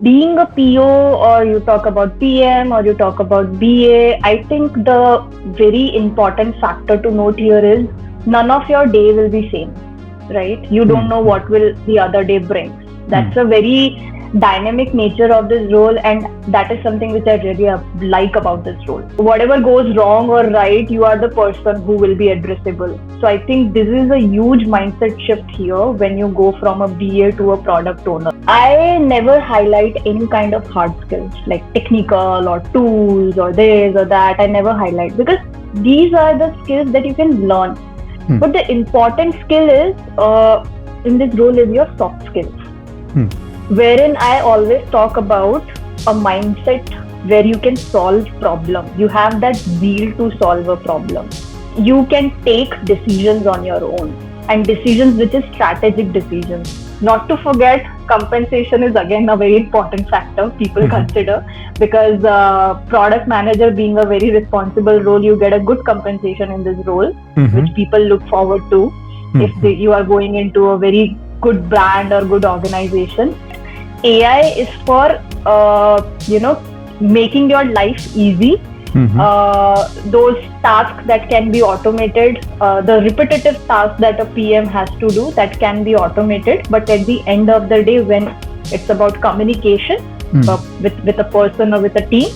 being a PO, or you talk about PM, or you talk about BA, I think the very important factor to note here is none of your day will be same, right? You don't know what will the other day bring. That's a very dynamic nature of this role, and that is something which I really like about this role. Whatever goes wrong or right, you are the person who will be addressable. So I think this is a huge mindset shift here when you go from a BA to a product owner. I never highlight any kind of hard skills like technical or tools or this or that. I never highlight because these are the skills that you can learn. But the important skill is in this role is your soft skills, wherein I always talk about a mindset where you can solve problem. You have that zeal to solve a problem. You can take decisions on your own, and decisions which is strategic decisions. Not to forget, compensation is again a very important factor people consider, because product manager being a very responsible role, you get a good compensation in this role, which people look forward to if you are going into a very good brand or good organization. AI is for making your life easy. Those tasks that can be automated, the repetitive tasks that a PM has to do, that can be automated. But at the end of the day, when it's about communication with a person or with a team,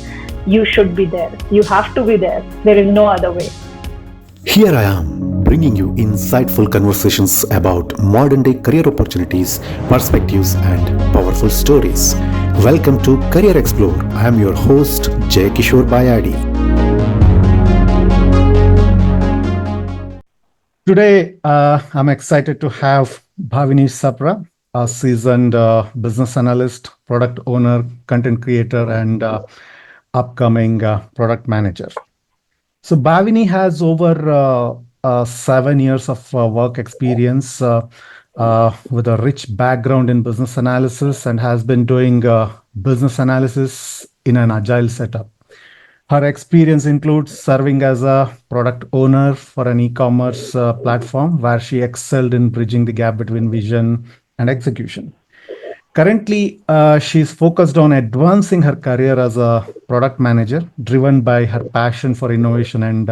you should be there. You have to be there. There is no other way. Here I am, bringing you insightful conversations about modern day career opportunities, perspectives, and powerful stories. Welcome to Career Explore. I am your host, Jayakishor Bayadi. Today, I'm excited to have Bhavini Sapra, a seasoned business analyst, product owner, content creator, and upcoming product manager. So Bhavini has over 7 years of work experience with a rich background in business analysis and has been doing business analysis in an agile setup. Her experience includes serving as a product owner for an e-commerce platform where she excelled in bridging the gap between vision and execution. Currently, she's focused on advancing her career as a product manager, driven by her passion for innovation and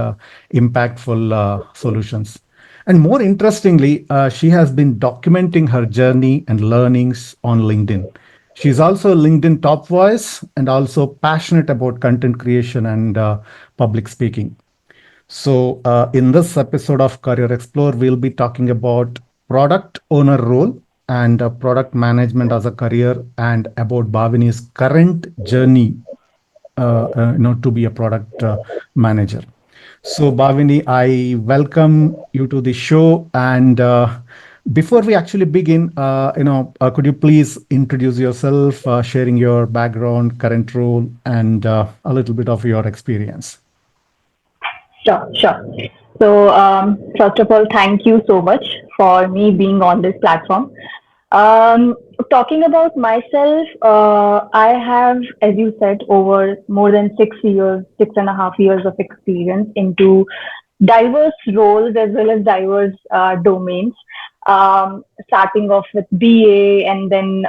impactful solutions. And more interestingly, she has been documenting her journey and learnings on LinkedIn. She's also a LinkedIn top voice and also passionate about content creation and public speaking. So, in this episode of Career Explore, we'll be talking about product owner role and product management as a career, and about Bhavini's current journey, to be a product manager. So, Bhavini, I welcome you to the show. And before we actually begin, could you please introduce yourself, sharing your background, current role, and a little bit of your experience? Sure, sure. So, first of all, thank you so much for me being on this platform. Um, Talking about myself, I have, as you said, over more than 6 years, 6.5 years of experience into diverse roles as well as diverse domains. Starting off with BA and then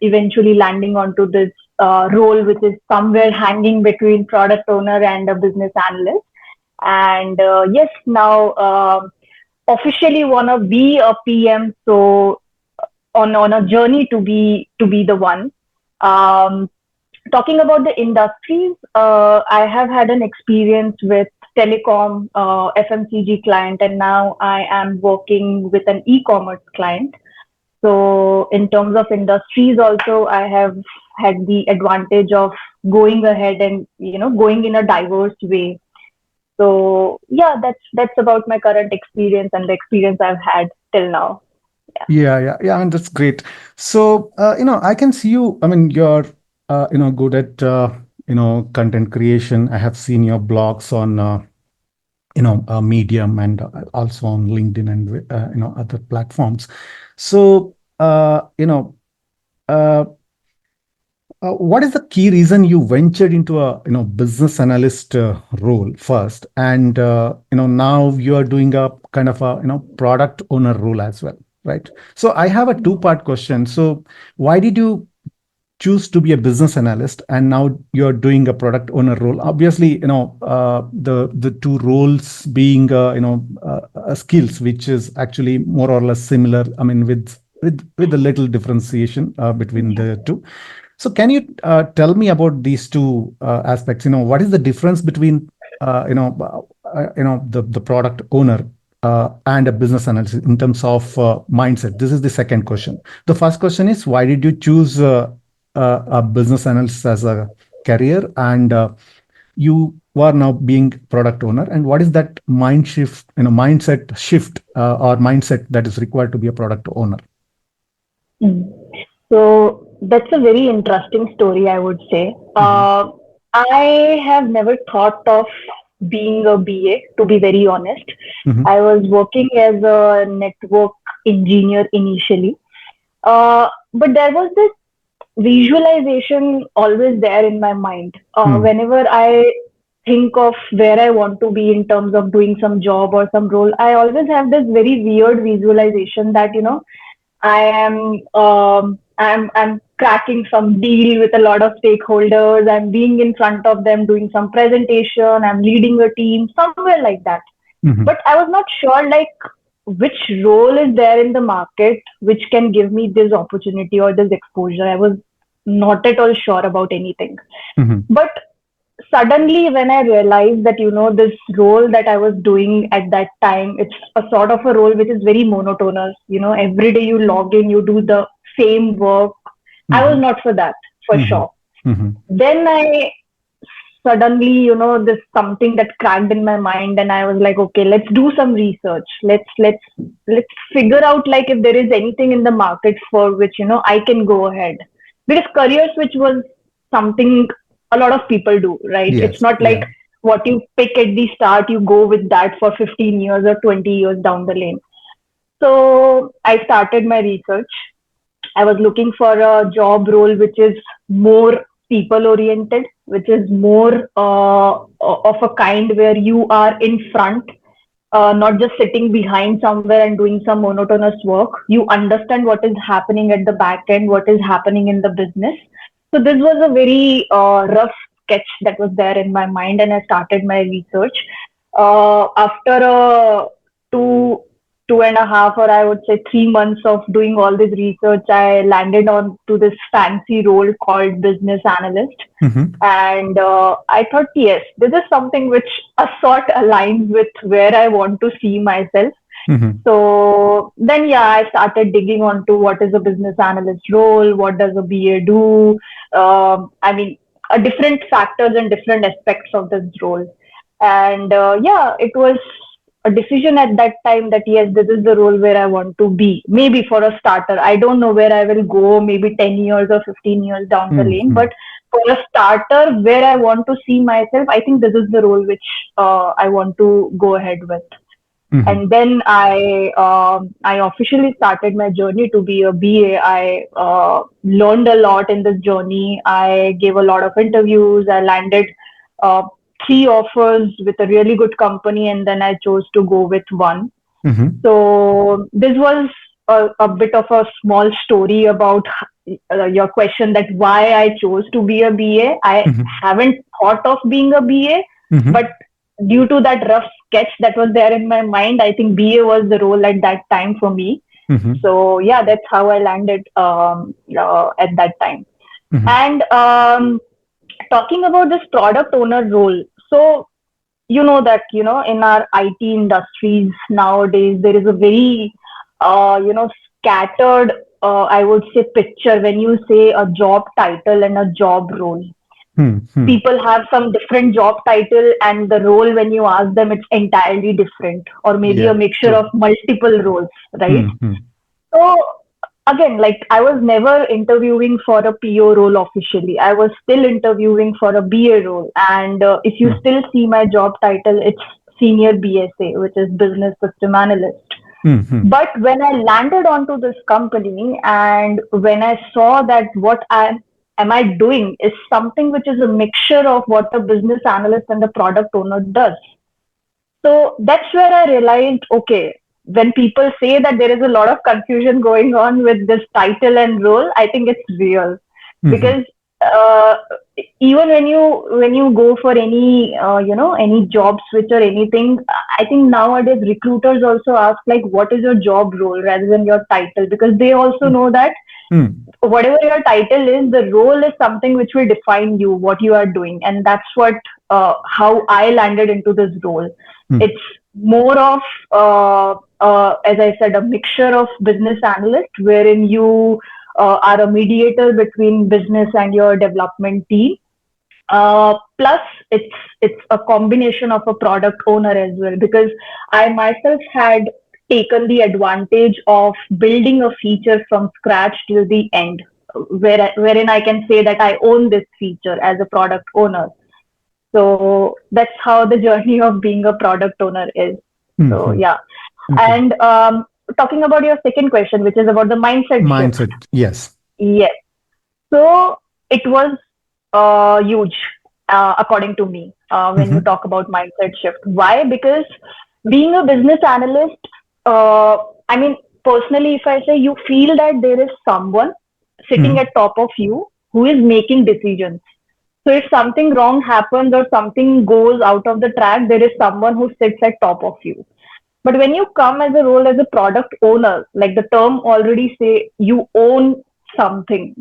eventually landing onto this role, which is somewhere hanging between product owner and a business analyst. And yes, now officially wanna be a PM. So on a journey to be the one. Um, Talking about the industries, I have had an experience with telecom, FMCG client, and now I am working with an e-commerce client. So in terms of industries, also I have had the advantage of going ahead and going in a diverse way. So yeah, that's about my current experience and the experience I've had till now. Yeah. Yeah. I mean, that's great. So, I can see you. I mean, you're, good at, content creation. I have seen your blogs on, Medium and also on LinkedIn and, other platforms. So, uh, what is the key reason you ventured into a, business analyst role first, and now you are doing a kind of a, product owner role as well, right? So I have a two-part question. So why did you choose to be a business analyst and now you're doing a product owner role? Obviously, the two roles being skills, which is actually more or less similar. I mean, with a little differentiation between the two. So can you tell me about these two aspects? What is the difference between the product owner and a business analyst in terms of mindset? This is the second question. The first question is, why did you choose a business analyst as a career, and you are now being product owner, and what is that mindset shift or mindset that is required to be a product owner? Mm. So that's a very interesting story, I would say. Mhm, I have never thought of being a BA, to be very honest. mhm, I was working as a network engineer initially. But there was this visualization always there in my mind. mm, Whenever I think of where I want to be in terms of doing some job or some role, I always have this very weird visualization that, I'm cracking some deal with a lot of stakeholders. I'm being in front of them doing some presentation. I'm leading a team somewhere like that. mhm, But I was not sure like which role is there in the market which can give me this opportunity or this exposure. I was not at all sure about anything. mhm, But suddenly when I realized that this role that I was doing at that time, it's a sort of a role which is very monotonous. Every day you log in, you do the same work. I was mhm, not for that, for mhm, sure. mhm, Then I suddenly, this something that cracked in my mind, and I was like, okay, let's do some research. Let's figure out like if there is anything in the market for which I can go ahead, because career switch was something a lot of people do, right? It's yes, not like yeah. what you pick at the start, you go with that for 15 years or 20 years down the lane. So I started my research. I was looking for a job role which is more people oriented, which is more of a kind where you are in front, not just sitting behind somewhere and doing some monotonous work. You understand what is happening at the back end, what is happening in the business. So this was a very rough sketch that was there in my mind, and I started my research. After two and a half, or I would say 3 months of doing all this research, I landed on to this fancy role called business analyst. Mhm, And I thought, yes, this is something which a sort aligns with where I want to see myself. mhm, So then, yeah, I started digging onto what is a business analyst role, what does a BA do. I mean, different factors and different aspects of this role. And yeah, it was a decision at that time that yes, this is the role where I want to be. Maybe for a starter, I don't know where I will go, maybe 10 years or 15 years down the lane. But mhm, for a starter, where I want to see myself, I think this is the role which I want to go ahead with. mhm, And then I officially started my journey to be a BA. I learned a lot in this journey. I gave a lot of interviews. I landed uh, three offers with a really good company, and then I chose to go with one. mhm, So this was a bit of a small story about your question that why I chose to be a BA. I mhm, haven't thought of being a BA, but mhm, due to that rough sketch that was there in my mind, I think BA was the role at that time for me. mhm, So yeah, that's how I landed at that time. mhm, And talking about this product owner role, so that in our IT industries nowadays there is a very scattered, I would say, picture when you say a job title and a job role. mhm, mhm. People have some different job title, and the role, when you ask them, it's entirely different, or maybe a Yeah, mixture of true. multiple roles, right? Mhm, So again, like, I was never interviewing for a PO role officially. I was still interviewing for a BA role, and if you mhm, still see my job title, it's senior BSA, which is business system analyst. mhm, But when I landed onto this company, and when I saw that what I am I doing is something which is a mixture of what a business analyst and a product owner does. So that's where I realized, okay, when people say that there is a lot of confusion going on with this title and role, I think it's real. Hmm. because uh, even when you go for any any job switch or anything, I think nowadays recruiters also ask like what is your job role rather than your title, because they also know that Hmm. whatever your title is, the role is something which will define you, what you are doing. And that's what how I landed into this role. Hmm. It's more of as I said, a mixture of business analyst, wherein you are a mediator between business and your development team. Plus, it's a combination of a product owner as well, because I myself had taken the advantage of building a feature from scratch till the end, wherein I can say that I own this feature as a product owner. So that's how the journey of being a product owner is. So Hmm. yeah, Okay. and talking about your second question, which is about the mindset shift. Mindset. Yes. Yes. So it was huge, according to me, when you Hmm. talk about mindset shift. Why? Because being a business analyst, uh, I mean, personally, if I say, you feel that there is someone sitting Hmm. at top of you who is making decisions. So if something wrong happens or something goes out of the track, there is someone who sits at top of you. But when you come as a role as a product owner, like the term already say, you own something,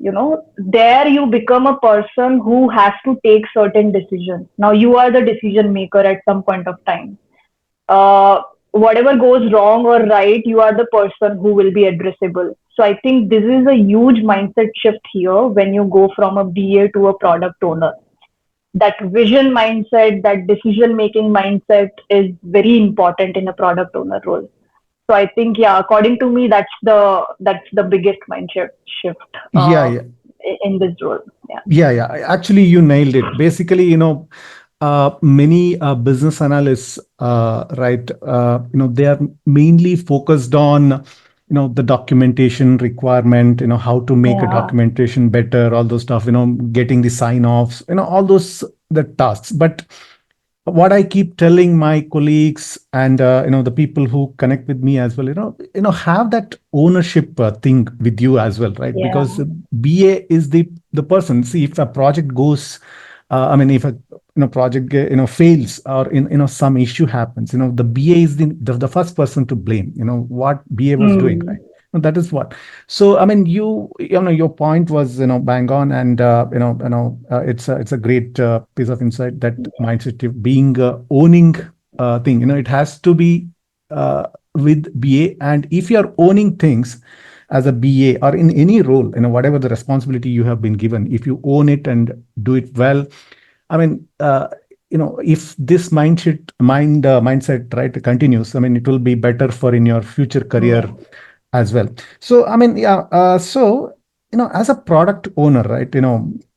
there you become a person who has to take certain decisions. Now you are the decision maker at some point of time. Whatever goes wrong or right, you are the person who will be addressable. So I think this is a huge mindset shift here when you go from a BA to a product owner. That vision mindset, that decision making mindset is very important in a product owner role. So I think, yeah, according to me, that's the biggest shift Yeah. Yeah. in this role. Yeah. Yeah. Yeah. Actually, you nailed it. Basically, many business analysts, right, they are mainly focused on, the documentation requirement, how to make a Yeah. documentation better, all those stuff, getting the sign offs, all those the tasks. But what I keep telling my colleagues and the people who connect with me as well, have that ownership thing with you as well, right? Yeah. Because BA is the person. See, if a project goes, I mean, if a project fails, or some issue happens, the BA is the first person to blame. What BA was doing, Mm. right? That is what. So I mean, your point was bang on, and it's a great piece of insight, that mindset of being owning thing. It has to be with BA, and if you are owning things as a BA or in any role, whatever the responsibility you have been given, if you own it and do it well, I mean, if this mindset, right, continues, I mean, it will be better for in your future career Yeah. as well. So, I mean, yeah. So, as a product owner, right,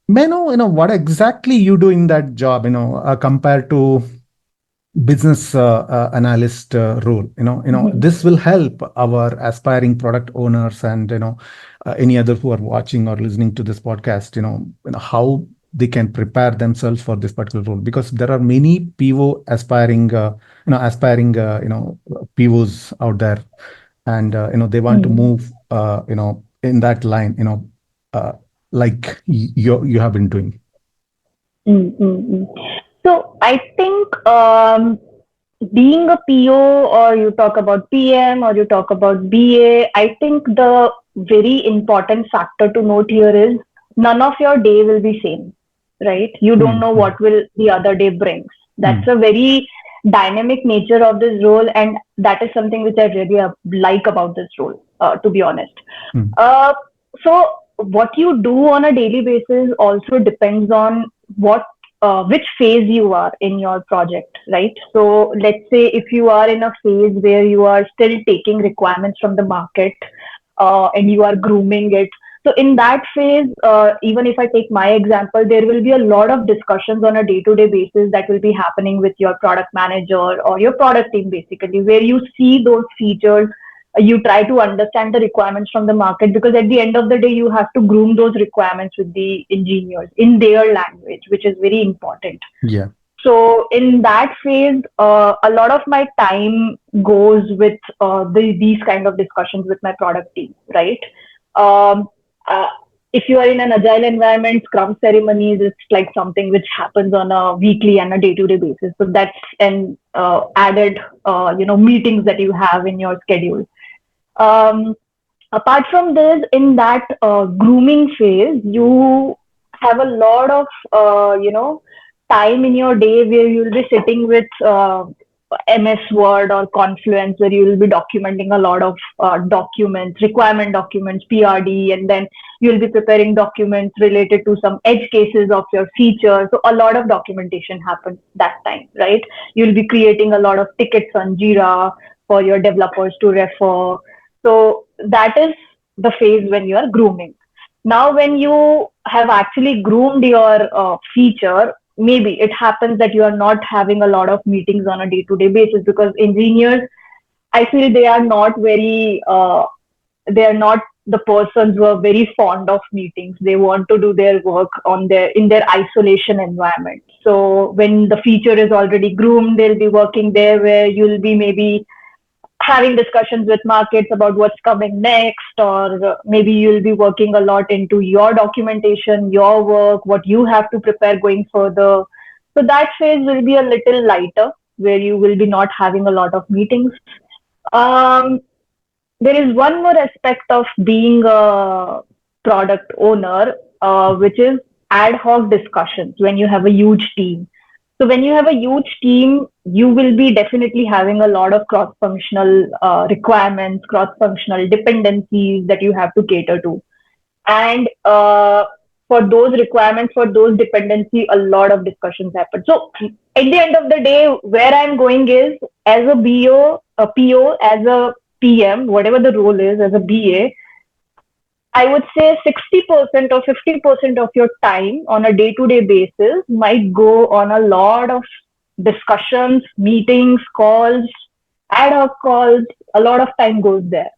may I know, what exactly you do in that job, compared to business analyst role. This will help our aspiring product owners, and any other who are watching or listening to this podcast, how they can prepare themselves for this particular role, because there are many PO aspiring POs out there, and they want to Mm. move in that line, like you have been doing. Mm, mm, mm. So I think, being a PO, or you talk about PM, or you talk about BA, I think the very important factor to note here is none of your day will be same, right? You don't know Mm, what will the other day brings. That's mm, a very dynamic nature of this role, and that is something which I really like about this role, to be honest. mm, Uh, so what you do on a daily basis also depends on what which phase you are in your project, right? So let's say if you are in a phase where you are still taking requirements from the market, and you are grooming it. So in that phase, even if I take my example, there will be a lot of discussions on a day-to-day basis that will be happening with your product manager or your product team, basically, where you see those features. You try to understand the requirements from the market, because at the end of the day, you have to groom those requirements with the engineers in their language, which is very important. yeah. So in that phase, a lot of my time goes with these kind of discussions with my product team, right? Um, uh, if you are in an agile environment, scrum ceremonies is like something which happens on a weekly and a day-to-day basis. So that's an added, meetings that you have in your schedule. Um, Apart from this, in that grooming phase, you have a lot of time in your day where you'll be sitting with MS Word or Confluence, where you will be documenting a lot of documents, requirement documents, PRD, and then you'll be preparing documents related to some edge cases of your feature. So a lot of documentation happens that time, right? You'll be creating a lot of tickets on Jira for your developers to refer. So that is the phase when you are grooming. Now, when you have actually groomed your feature, maybe it happens that you are not having a lot of meetings on a day-to-day basis, because engineers, I feel they are not very, they are not the persons who are very fond of meetings. They want to do their work on their in their isolation environment. So when the feature is already groomed, they'll be working there, where you'll be maybe having discussions with markets about what's coming next, or maybe you'll be working a lot into your documentation, your work, what you have to prepare going further. So that phase will be a little lighter, where you will be not having a lot of meetings. um, there is one more aspect of being a product owner, which is ad hoc discussions when you have a huge team. So when you have a huge team, you will be definitely having a lot of cross-functional requirements, cross-functional dependencies that you have to cater to. And for those requirements, for those dependency, a lot of discussions happen. So at the end of the day, where I'm going is, as a BO, a PO, as a PM, whatever the role is, as a BA, I would say 60% or 50% of your time on a day to day basis might go on a lot of discussions, meetings, calls, ad hoc calls. A lot of time goes there.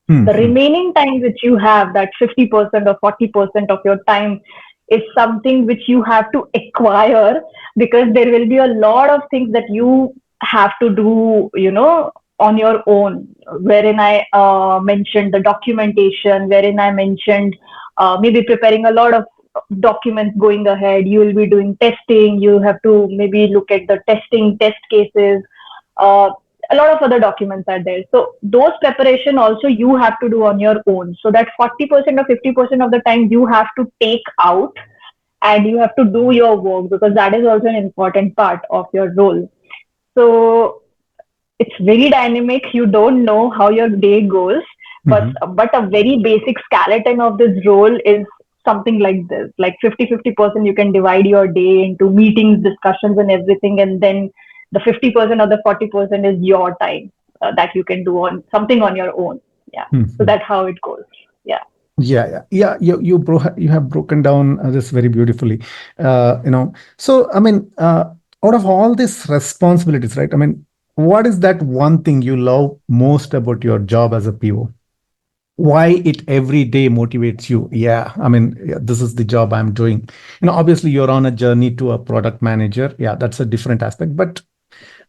The Hmm. remaining time which you have, that 50% or 40% of your time, is something which you have to acquire, because there will be a lot of things that you have to do, on your own, wherein I mentioned the documentation, wherein I mentioned maybe preparing a lot of documents going ahead. You will be doing testing. You have to maybe look at the testing, test cases. Uh, a lot of other documents are there. So those preparation also you have to do on your own. So that 40% or 50% of the time you have to take out, and you have to do your work, because that is also an important part of your role. So it's very dynamic. You don't know how your day goes, but Hmm. a very basic skeleton of this role is something like this. Like 50-50% you can divide your day into meetings, discussions, and everything, and then the 50% or the 40% is your time that you can do on something on your own. Yeah. So Hmm. that's how it goes. Yeah. Yeah, yeah, yeah. You have broken down this very beautifully. So I mean, out of all these responsibilities, right? I mean, what is that one thing you love most about your job as a PO? Why it every day motivates you? Yeah, I mean, yeah, this is the job I'm doing. Obviously, you're on a journey to a product manager. Yeah, that's a different aspect. But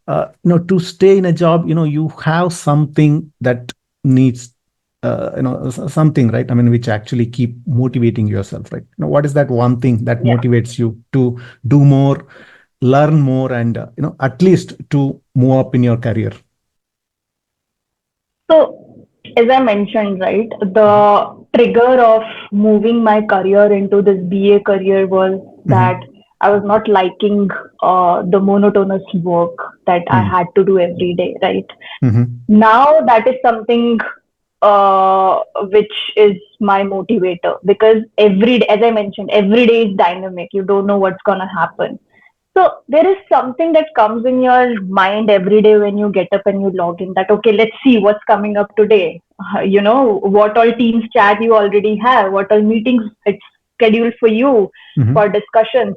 to stay in a job, you have something that needs something, right? I mean, which actually keep motivating yourself, right? What is that one thing that Yeah. motivates you to do more, learn more, and at least to move up in your career? So, as I mentioned, right, the trigger of moving my career into this BA career was Hmm. that I was not liking the monotonous work that I Hmm. had to do every day, right? Hmm. Now that is something which is my motivator, because every day, as I mentioned, every day is dynamic. You don't know what's gonna happen. So there is something that comes in your mind every day when you get up and you log in, that okay, let's see what's coming up today. What all Teams chat you already have, what all meetings it's scheduled for you Hmm. for discussions,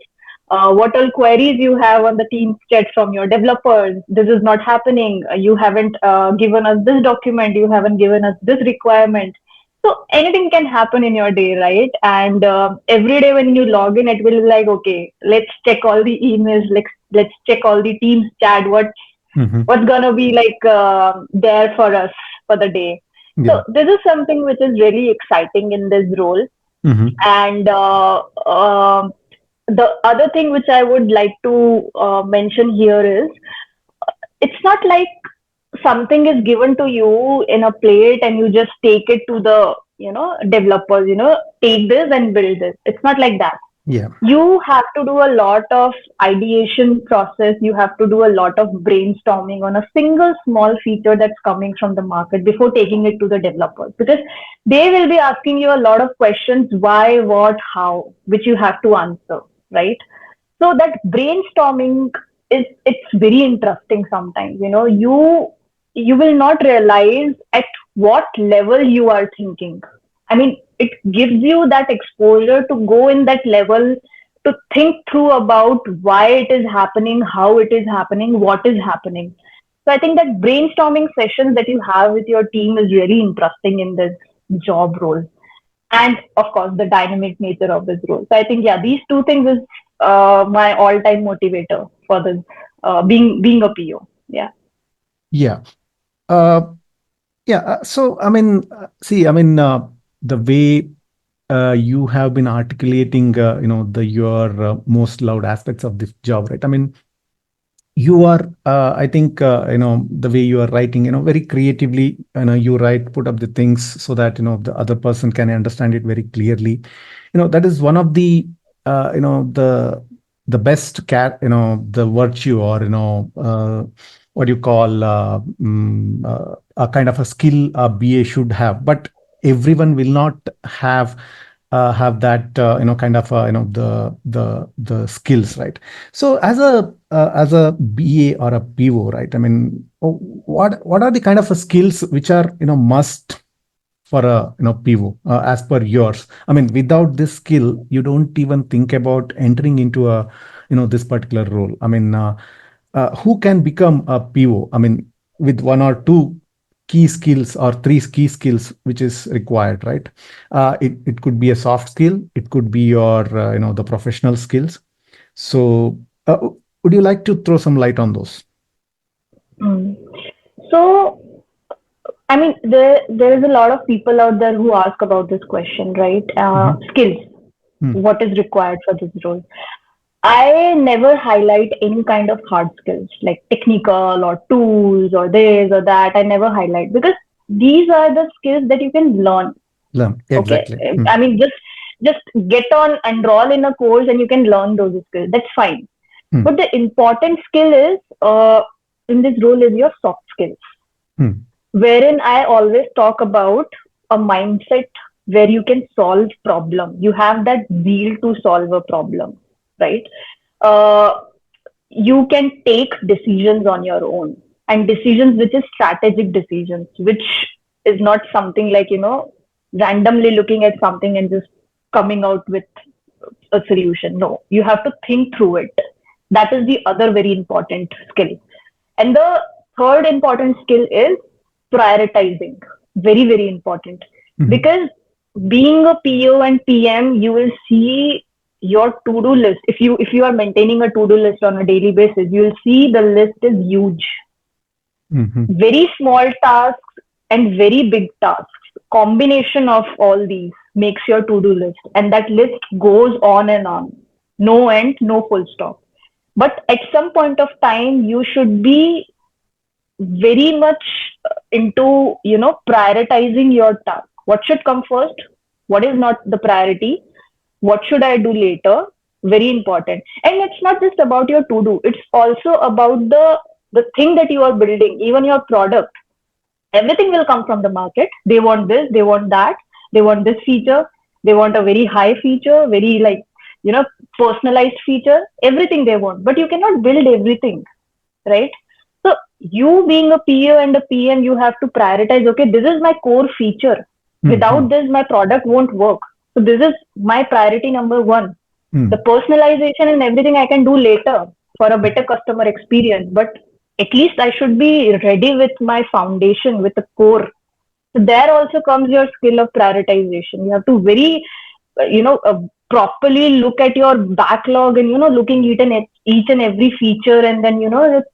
what all queries you have on the Teams chat from your developers. This is not happening. You haven't given us this document. You haven't given us this requirement. So anything can happen in your day, right? And every day when you log in, it will be like, okay, let's check all the emails. Let's check all the Teams chat. Hmm. What's gonna be like there for us for the day. So Yeah. this is something which is really exciting in this role. Mm-hmm. And the other thing which I would like to mention here is, it's not like something is given to you in a plate and you just take it to the developers, take this and build this. It's not like that. Yeah. You have to do a lot of ideation process. You have to do a lot of brainstorming on a single small feature that's coming from the market before taking it to the developers, because they will be asking you a lot of questions: why, what, how, which you have to answer, right? So that brainstorming is, it's very interesting. Sometimes you will not realize at what level you are thinking. I mean, it gives you that exposure to go in that level, to think through about why it is happening, how it is happening, what is happening. So I think that brainstorming sessions that you have with your team is really interesting in this job role, and of course the dynamic nature of this role. So I think, yeah, these two things is my all-time motivator for this, being a PO. Yeah. Yeah. Uh, yeah. So, I mean, see, I mean, the way you have been articulating, the your most loved aspects of this job, right? I mean, you are, I think, the way you are writing, very creatively, you write, put up the things so that, the other person can understand it very clearly. That is one of the, the best cat, the virtue, or, what you call, a kind of a skill a BA should have. But everyone will not have that, kind of, the skills, right? So as a BA or a PO, right? I mean, what are the kind of skills which are, must for a, PO, as per yours? I mean, without this skill, you don't even think about entering into a, this particular role. I mean, who can become a PO? I mean, with one or two key skills or three key skills which is required, right? It could be a soft skill, it could be your, the professional skills. So, would you like to throw some light on those? Mm. So I mean, there is a lot of people out there who ask about this question, right? Mhm. Skills. Mm. What is required for this role? I never highlight any kind of hard skills like technical or tools or this or that. I never highlight, because these are the skills that you can learn. Okay, Exactly. Mm. I mean, just get on, enroll in a course, and you can learn those skills. That's fine. Mm. But the important skill is, in this role, is your soft skills, Mm. wherein I always talk about a mindset where you can solve problem. You have that zeal to solve a problem, right? Uh, you can take decisions on your own, and decisions which is strategic decisions, which is not something like, randomly looking at something and just coming out with a solution. No, you have to think through it. That is the other very important skill. And the third important skill is prioritizing. Very, very important. Mhm. Because being a PO and PM, you will see your to-do list. If you are maintaining a to-do list on a daily basis, you will see the list is huge. Mhm. Very small tasks and very big tasks. Combination of all these makes your to-do list. And that list goes on and on. No end, no full stop. But at some point of time, you should be very much into prioritizing your task. What should come first, what is not the priority, what should I do later. Very important. And it's not just about your to do, it's also about the thing that you are building, even your product. Everything will come from the market. They want this, they want that, they want this feature, they want a very high feature, very like, you know personalized feature, everything they want, but you cannot build everything, right? So you being a PO and a PM, you have to prioritize. Okay, this is my core feature. Without Mhm. this, my product won't work. So this is my priority number one. The Mm. personalization and everything I can do later for a better customer experience. But at least I should be ready with my foundation, with the core. So there also comes your skill of prioritization. You have to very, properly look at your backlog, and looking each and every feature, and then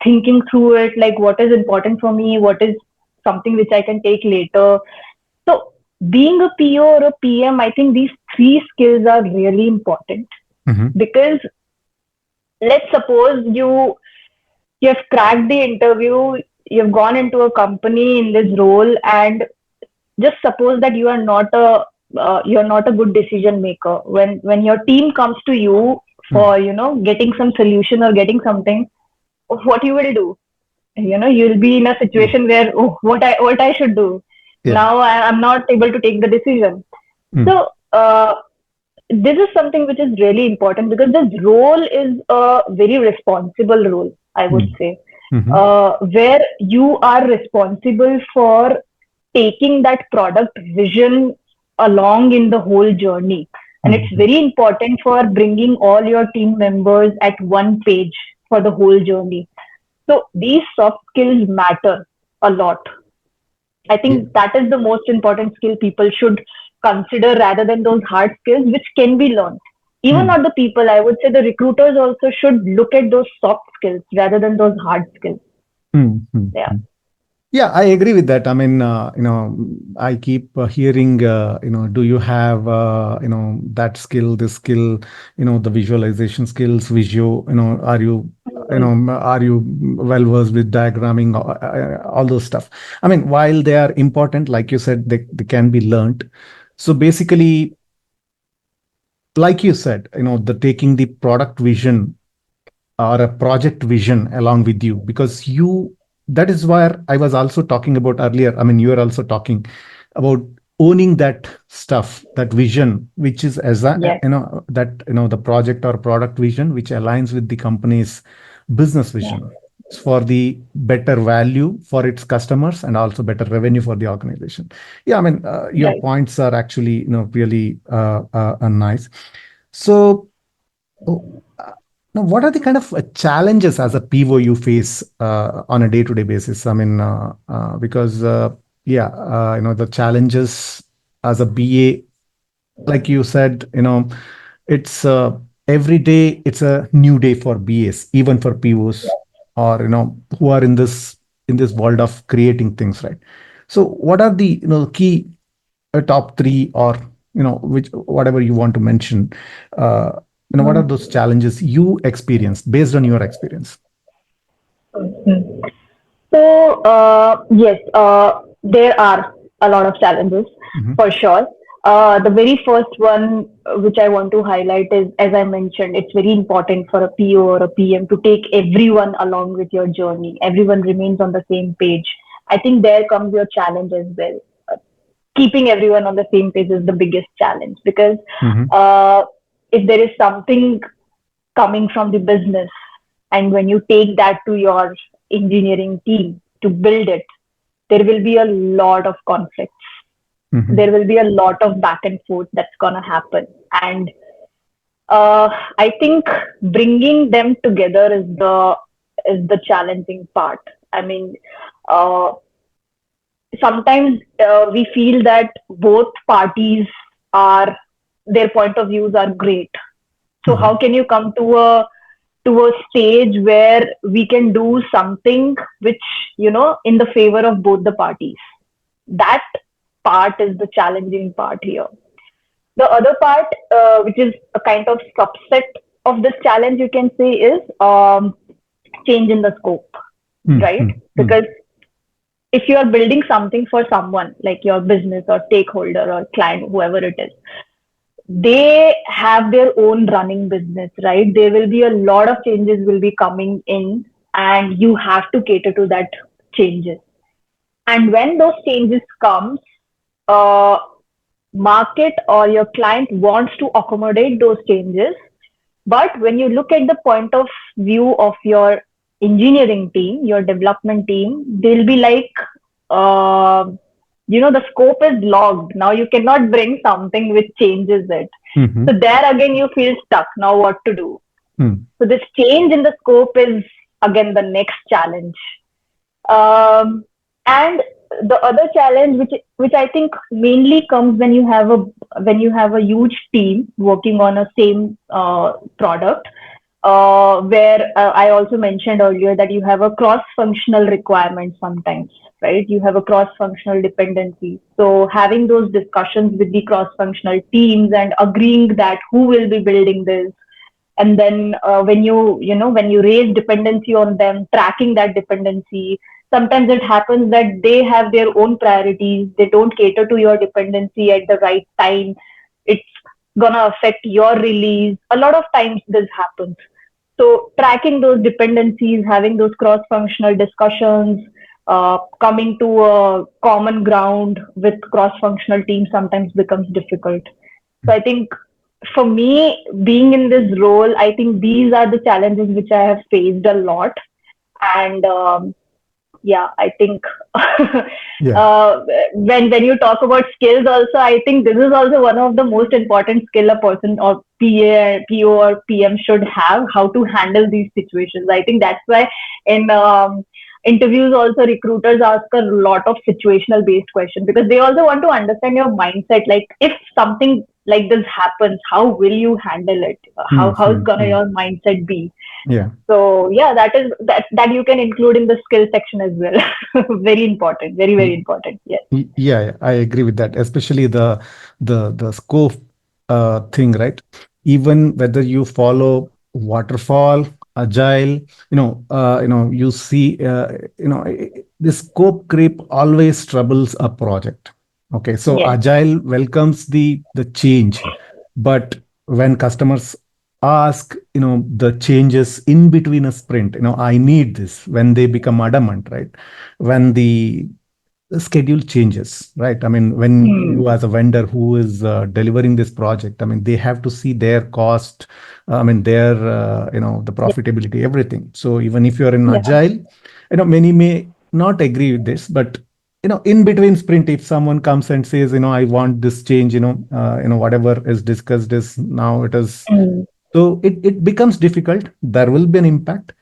thinking through it, like what is important for me, what is something which I can take later. So being a PO or a PM, I think these three skills are really important Mm-hmm. because let's suppose you have cracked the interview, you've gone into a company in this role, and just suppose that you're not a good decision maker. When your team comes to you for getting some solution or getting something, what you will do? You'll be in a Mm. situation where, oh, what I should do Yeah. now, I'm not able to take the decision. Mm. So this is something which is really important because this role is a very responsible role, I would Mm. say, Mm-hmm. where you are responsible for taking that product vision along in the whole journey. And it's Mm-hmm. very important for bringing all your team members at one page for the whole journey. So these soft skills matter a lot. I Yeah. think that is the most important skill people should consider rather than those hard skills, which can be learned. Even Mm. not the people, I would say the recruiters also should look at those soft skills rather than those hard skills. Mm. Mm. Yeah. Mm. Yeah, I agree with that. I mean, I keep hearing, do you have, that skill, this skill, the visualization skills, are you well versed with diagramming, all those stuff. I mean, while they are important, like you said, they can be learned. So basically, like you said, the taking the product vision or a project vision along with you, because that is where I was also talking about earlier. I mean, you are also talking about owning that stuff, that vision, which is as a, Yes. that the project or product vision which aligns with the company's business Yeah. vision for the better value for its customers and also better revenue for the organization. Yeah, I mean, your Right. points are actually really nice. So, oh, now, what are the kind of challenges as a PO you face on a day-to-day basis? I mean, because yeah, the challenges as a BA, like you said, it's every day it's a new day for BAs, even for POs, or who are in this world of creating things, right? So, what are the key top three, or which whatever you want to mention, uh, what are those challenges you experienced based on your experience? Mhm. So, yes, there are a lot of challenges Hmm. for sure. The very first one, which I want to highlight, is as I mentioned, it's very important for a PO or a PM to take everyone along with your journey. Everyone remains on the same page. I think there comes your challenge as well. Keeping everyone on the same page is the biggest challenge because Hmm. uh, if there is something coming from the business, and when you take that to your engineering team to build it, there will be a lot of conflicts. Hmm. There will be a lot of back and forth that's going to happen. And I think bringing them together is the challenging part. I mean, uh, sometimes we feel that both parties are their point of views are great. So Hmm. how can you come to a stage where we can do something which in the favor of both the parties? That part is the challenging part here. The other part, which is a kind of subset of this challenge, you can say, is change in the scope, right? Hmm. Because if you are building something for someone like your business or stakeholder or client, whoever it is, they have their own running business, right? There will be a lot of changes will be coming in, and you have to cater to that changes. And when those changes comes, uh, market or your client wants to accommodate those changes. But when you look at the point of view of your engineering team, your development team, they'll be like, uh, the scope is logged. Now you cannot bring something which changes it. Hmm. So there again, you feel stuck. Now what to do? Hmm. So this change in the scope is again the next challenge. And the other challenge, which I think mainly comes when you have a huge team working on a same product. where I also mentioned earlier that you have a cross-functional requirement sometimes, right? You have a cross-functional dependency. So having those discussions with the cross-functional teams and agreeing that who will be building this, and then when when you raise dependency on them, tracking that dependency, sometimes it happens that they have their own priorities, they don't cater to your dependency at the right time, it's gonna affect your release. A lot of times this happens. So tracking those dependencies, having those cross functional discussions, coming to a common ground with cross functional teams sometimes becomes difficult. So I think for me, being in this role, I think these are the challenges which I have faced a lot. And yeah, I think Yeah. when you talk about skills, also I think this is also one of the most important skill a person or PO or PM should have, how to handle these situations. I think that's why in interviews also recruiters ask a lot of situational based questions, because they also want to understand your mindset. Like if something like this happens, how will you handle it? How's gonna Mm-hmm. your mindset be? Yeah. So yeah, that you can include in the skill section as well. Very important, very important. Yes. Yeah, yeah, I agree with that, especially the scope thing, right? Even whether you follow waterfall, agile, you see, the scope creep always troubles a project. Okay, so Yes. agile welcomes the change, but when customers ask, the changes in between a sprint, I need this, when they become adamant, right? When the schedule changes, right? I mean, when Hmm. you as a vendor who is delivering this project, I mean, they have to see their cost, I mean, their, the Yeah. profitability, everything. So even if you're in Yeah. agile, many may not agree with this, but in between sprint, if someone comes and says, I want this change, whatever is discussed is now it is, Hmm. so it becomes difficult. There will be an impact.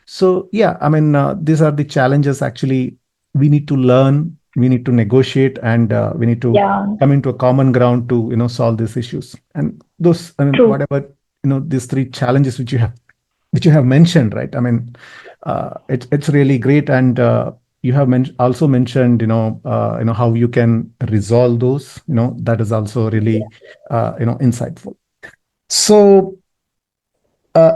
So yeah, I mean, these are the challenges actually we need to learn, we need to negotiate, and we need to Yeah. come into a common ground to solve these issues. And those, I mean, True. whatever these three challenges which you have mentioned, right? I mean, it's really great, and you have also mentioned how you can resolve those. That is also really insightful. So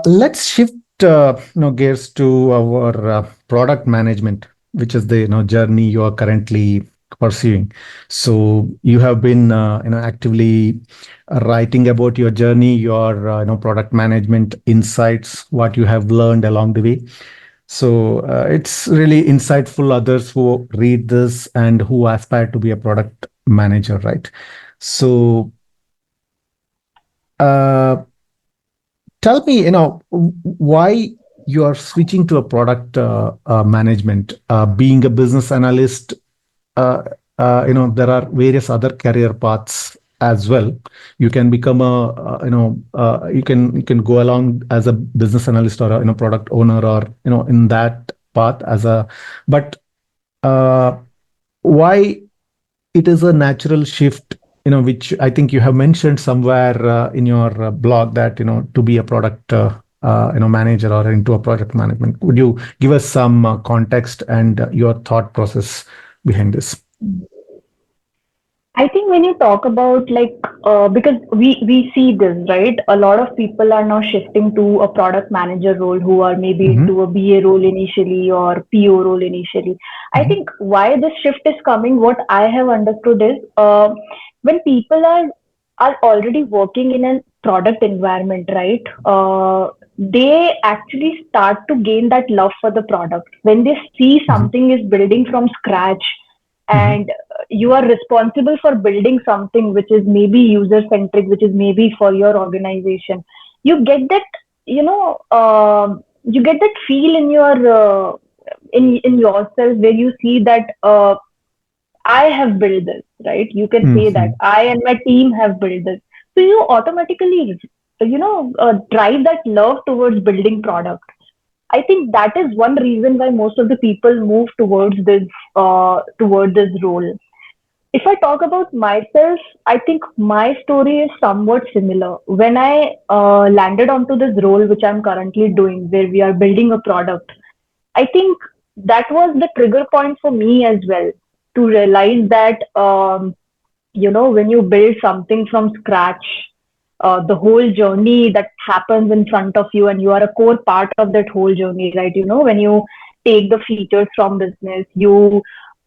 let's shift gears to our product management, which is the journey you are currently pursuing. So you have been actively writing about your journey, your product management insights, what you have learned along the way. So it's really insightful others who read this and who aspire to be a product manager, right? So uh, tell me, why you are switching to a product management. Being a business analyst, uh, there are various other career paths as well. You can become a, you can go along as a business analyst or a product owner, or in that path as a. But uh, why it is a natural shift, which I think you have mentioned somewhere in your blog, that to be a product manager or into a project management. Would you give us some context and your thought process behind this? I think when you talk about like because we see this, right, a lot of people are now shifting to a product manager role who are maybe Hmm. into a BA role initially or PO role initially. I Hmm. think why this shift is coming, what I have understood is when people are already working in a product environment, right? They actually start to gain that love for the product when they see Hmm. something is building from scratch, Hmm. and you are responsible for building something which is maybe user centric, which is maybe for your organization. You get that, you get that feel in your in yourself, where you see that I have built this, right? You can say that Hmm. I and my team have built this. So you automatically drive that love towards building product. I think that is one reason why most of the people move towards this role. If I talk about myself, I think my story is somewhat similar. When I landed onto this role, which I'm currently doing, where we are building a product, I think that was the trigger point for me as well to realize that when you build something from scratch, the whole journey that happens in front of you, and you are a core part of that whole journey, right? When you take the features from business, you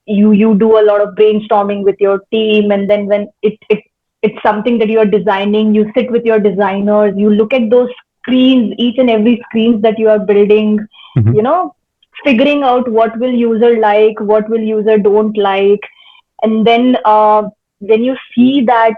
do a lot of brainstorming with your team, and then when it's something that you are designing, you sit with your designers, you look at those screens, each and every screens that you are building, you Mm-hmm. know figuring out what will user like, what will user don't like, and then when you see that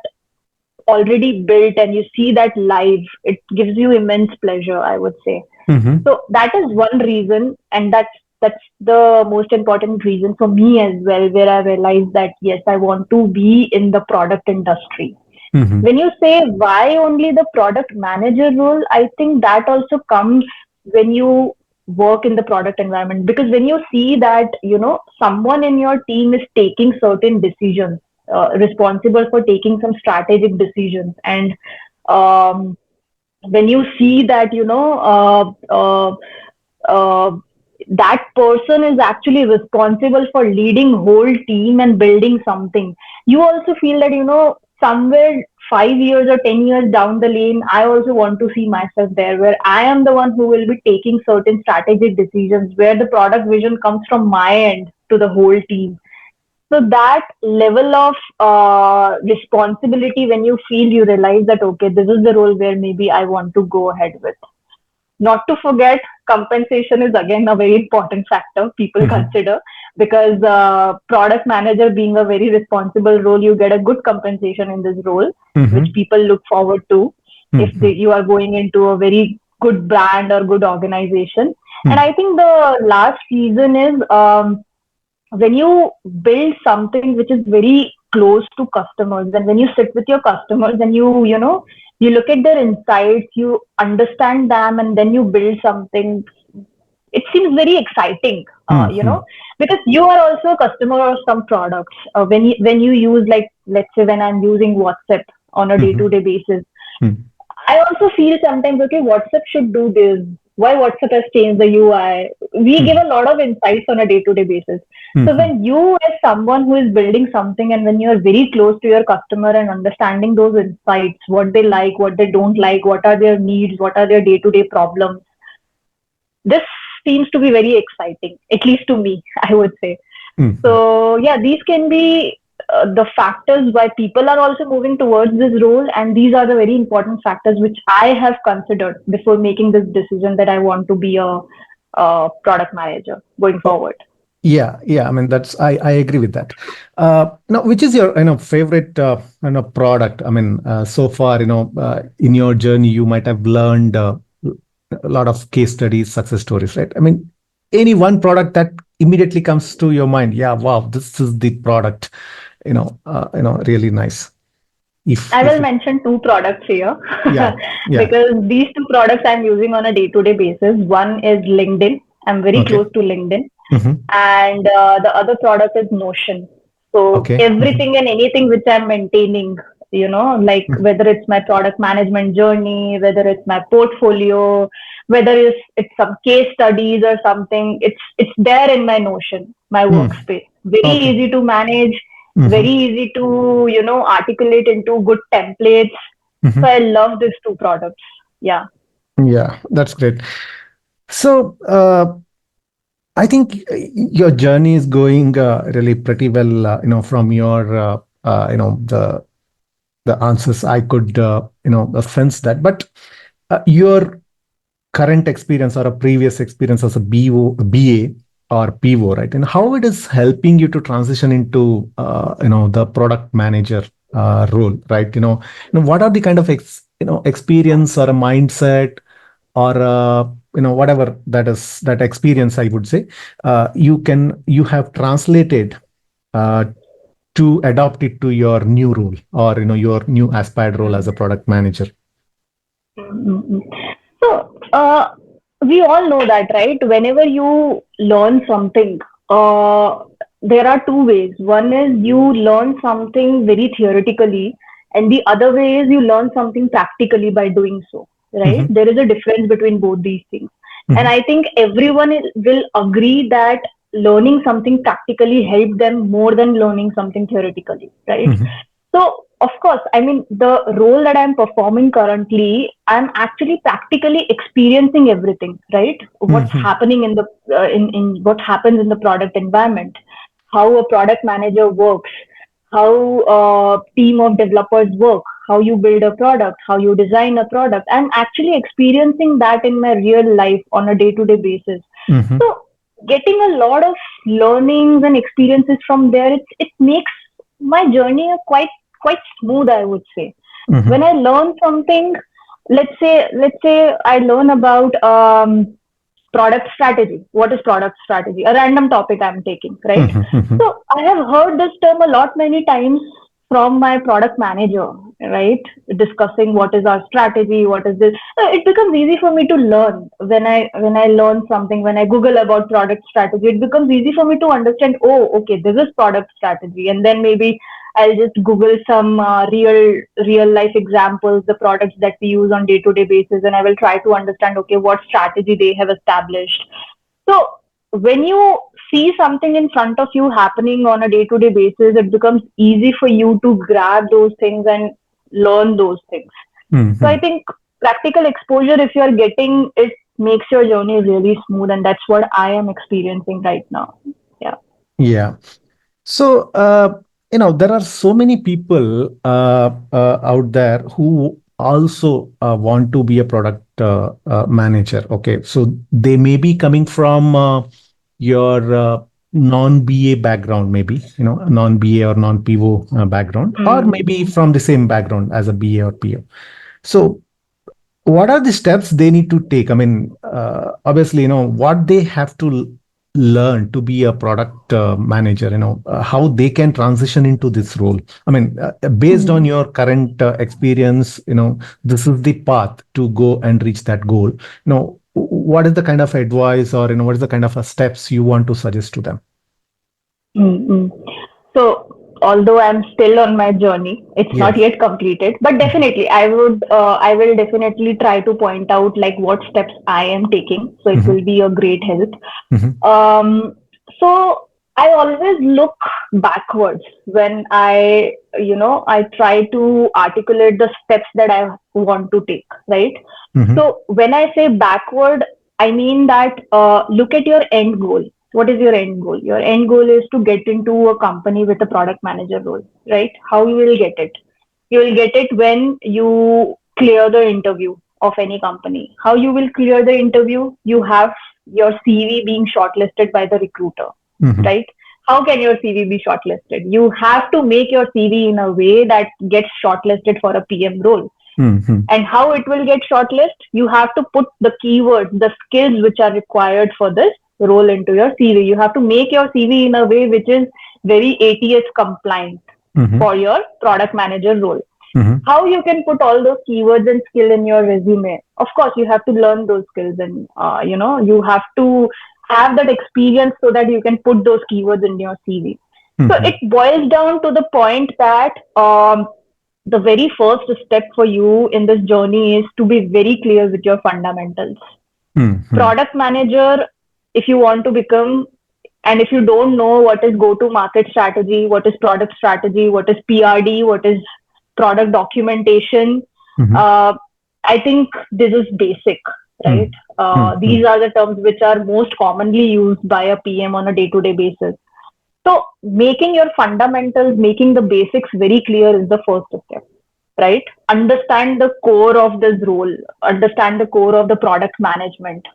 already built and you see that live, it gives you immense pleasure, I would say. Mm-hmm. So that is one reason, and that's the most important reason for me as well, where I realized that yes, I want to be in the product industry. Mm-hmm. When you say why only the product manager role, I think that also comes when you work in the product environment, because when you see that someone in your team is taking certain decisions, responsible for taking some strategic decisions, and um, when you see that uh, that person is actually responsible for leading whole team and building something, you also feel that somewhere 5 years or 10 years down the lane, I also want to see myself there, where I am the one who will be taking certain strategic decisions, where the product vision comes from my end to the whole team. So that level of responsibility, when you feel, you realize that okay, this is the role where maybe I want to go ahead with. Not to forget, compensation is again a very important factor people Mm-hmm. consider, because product manager being a very responsible role, you get a good compensation in this role, which Mm-hmm. people look forward to if Mm-hmm. you are going into a very good brand or good organization. And Mm-hmm. I think the last reason is when you build something which is very close to customers, and when you sit with your customers and you look at their insights, you understand them, and then you build something, it seems very exciting, Mm-hmm. because you are also a customer of some products. When you use, like, let's say when I'm using WhatsApp on a day Mm-hmm. to day basis, Mm-hmm. I also feel sometimes, okay, WhatsApp should do this. Why WhatsApp has changed the UI? We give a lot of insights on a day-to-day basis. So Mm-hmm. when you, as someone who is building something, and when you are very close to your customer and understanding those insights, what they like, what they don't like, what are their needs, what are their day-to-day problems, this seems to be very exciting, at least to me, I would say. Mm-hmm. So yeah, these can be the factors why people are also moving towards this role, and these are the very important factors which I have considered before making this decision that I want to be a product manager going Oh, forward. yeah, yeah. I mean, I agree with that. Now, which is your favorite product? I mean, so far, in your journey, you might have learned a lot of case studies, success stories, right? I mean, any one product that immediately comes to your mind. Yeah, wow, this is the product. Really nice. I If will mention two products here Yeah, yeah. because these two products I'm using on a day-to-day basis. One is LinkedIn. I'm very Okay. close to LinkedIn, Mm-hmm. and the other product is Notion. So Okay. Mm-hmm. everything and anything which I'm maintaining, like whether it's my product management journey, whether it's my portfolio, whether it's some case studies or something, it's there in my Notion, my Mm. workspace. Very Okay. easy to manage, very Mm-hmm. easy to articulate into good templates. So Mm-hmm. I love these two products. Yeah. Yeah, that's great. So, I think your journey is going really pretty well. From your the answers, I could sense that. But your current experience or a previous experience as a BA or PO, right? And how it is helping you to transition into the product manager role, right? What are the kind of experience or a mindset or whatever that is, that experience, I would say, you have translated uh, to adopt it to your new role, or your new aspired role as a product manager. Mm-hmm. So, we all know that, right? Whenever you learn something, uh, there are two ways. One is you learn something very theoretically, and the other way is you learn something practically by doing so, right? Mhm, There is a difference between both these things. And mhm, I think everyone will agree that learning something practically helps them more than learning something theoretically, right? mhm, So, of course, I mean, the role that I'm performing currently, I'm actually practically experiencing everything, right? What's mhm, happening in the in what happens in the product environment, how a product manager works, how a team of developers work, how you build a product, how you design a product. I'm actually experiencing that in my real life on a day-to-day basis. mhm, So, getting a lot of learnings and experiences from there, it makes my journey a quite smooth, I would say. When mhm, I learn something, let's say I learn about product strategy. What is product strategy? A random topic I'm taking, right? mhm, mhm, So I have heard this term a lot many times from my product manager, right? Discussing what is our strategy, what is this. It becomes easy for me to learn when I learn something, when I Google about product strategy, it becomes easy for me to understand, oh, okay, this is product strategy. And then maybe I'll just Google some real life examples, the products that we use on day to day basis, and I will try to understand, okay, what strategy they have established. So when you see something in front of you happening on a day to day basis, it becomes easy for you to grab those things and learn those things. So I mhm. think practical exposure, if you are getting it, makes your journey really smooth, and that's what I am experiencing right now. Yeah. Yeah. So, there are so many people out there who also want to be a product manager. Okay. So they may be coming from your non-BA background, maybe, non-BA or non-PO background, or Mm, maybe from the same background as a BA or PO. So what are the steps they need to take? I mean, obviously, what they have to learn to be a product manager, how they can transition into this role. I mean, based on mm, your current experience, this is the path to go and reach that goal. What is the kind of advice, or what is the kind of steps you want to suggest to them? mm. So, although I'm still on my journey, it's not Yes. yet completed, but Mhm, definitely I will definitely try to point out like what steps I am taking. So it will mhm, be a great help. mhm, Um, so I always look backwards when I try to articulate the steps that I want to take, right? mhm, So when I say backward, I mean that look at your end goal. What is your end goal? Your end goal is to get into a company with a product manager role, right? How you will get it? You will get it when you clear the interview of any company. How you will clear the interview? You have your CV being shortlisted by the recruiter, mhm, right? How can your CV be shortlisted? You have to make your CV in a way that gets shortlisted for a PM role. mhm, And how it will get shortlisted? You have to put the keywords, the skills which are required for this role into your CV. You have to make your CV in a way which is very ATS compliant mhm, for your product manager role. mhm, How you can put all those keywords and skill in your resume? Of course, you have to learn those skills, and you have to have that experience so that you can put those keywords in your CV. So it mhm, boils down to the point that the very first step for you in this journey is to be very clear with your fundamentals. mhm, Product manager, if you want to become, and if you don't know what is go to market strategy, what is product strategy, what is PRD, what is product documentation, mhm, uh, I think this is basic, right? mhm, mhm, These mhm. are the terms which are most commonly used by a PM on a day to day basis. So making your fundamentals, making the basics very clear is the first step, right? Understand the core of this role, understand the core of the product management.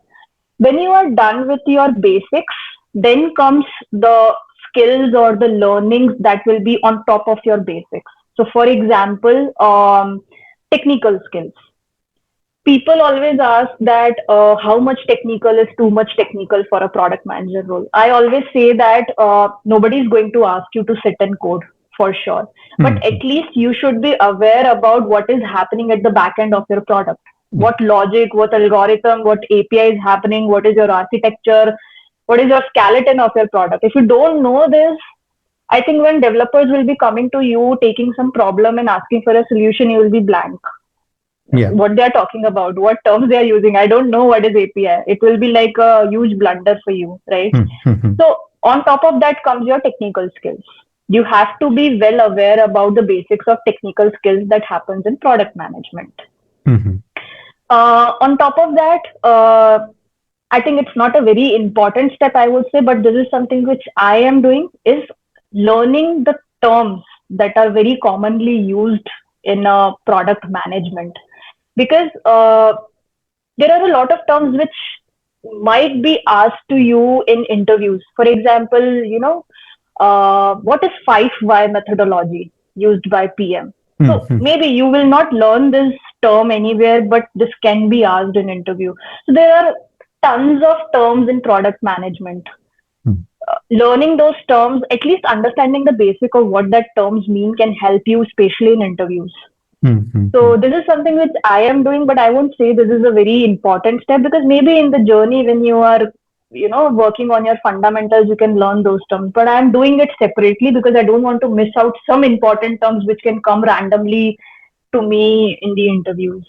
When you are done with your basics, then comes the skills or the learnings that will be on top of your basics. So, for example, technical skills. People always ask that how much technical is too much technical for a product manager role. I always say that nobody is going to ask you to sit and code for sure, but at Mhm. least you should be aware about what is happening at the back end of your product. Yeah. What logic, what algorithm, what API is happening, what is your architecture, What is your skeleton of your product? If you don't know this, I think when developers will be coming to you, taking some problem and asking for a solution, you will be blank. Yeah. What they are talking about, what terms they are using, I don't know what is API. It will be like a huge blunder for you, right? Mm-hmm. So on top of that comes your technical skills. You have to be well aware about the basics of technical skills that happens in product management. Mm-hmm. On top of that, I think it's not a very important step, I would say, but this is something which I am doing is learning the terms that are very commonly used in product management, because there are a lot of terms which might be asked to you in interviews. For example, what is 5 why methodology used by PM? So Mm-hmm. maybe you will not learn this term anywhere, but this can be asked in interview. So there are tons of terms in product management. Learning those terms, at least understanding the basic of what that terms mean, can help you, especially in interviews. Mm-hmm. So this is something which I am doing, but I won't say this is a very important step, because maybe in the journey when you are, working on your fundamentals, you can learn those terms. But I am doing it separately because I don't want to miss out some important terms which can come randomly to me in the interviews.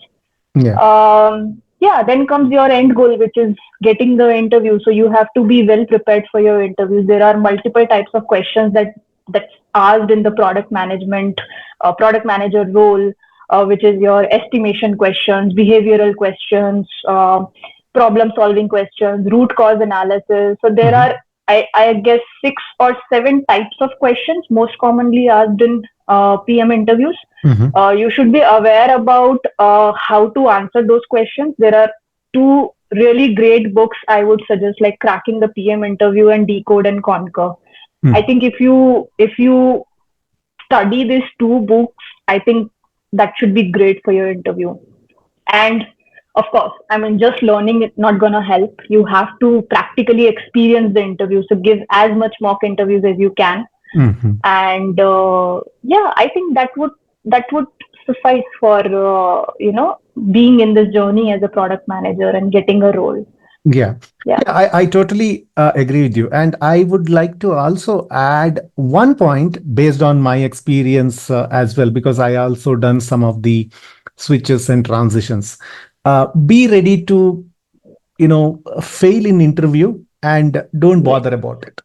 Yeah. Yeah, then comes your end goal, which is getting the interview. So you have to be well prepared for your interviews. There are multiple types of questions that's asked in the product manager role, which is your estimation questions, behavioral questions, problem solving questions, root cause analysis. So there Mm-hmm. are, I guess, 6 or 7 types of questions most commonly asked in PM interviews. Mm-hmm. You should be aware about how to answer those questions. There are 2 really great books I would suggest, like Cracking the PM Interview and Decode and Conquer. I think if you study these 2 books, I think that should be great for your interview. And of course, I mean, just learning it's not gonna help. You have to practically experience the interview. So give as much mock interviews as you can, Mm-hmm. and yeah, I think that would suffice for being in this journey as a product manager and getting a role. Yeah. Yeah. Yeah, I totally agree with you. And I would like to also add one point based on my experience as well, because I also done some of the switches and transitions. Be ready to, fail in interview and don't Yes. bother about it.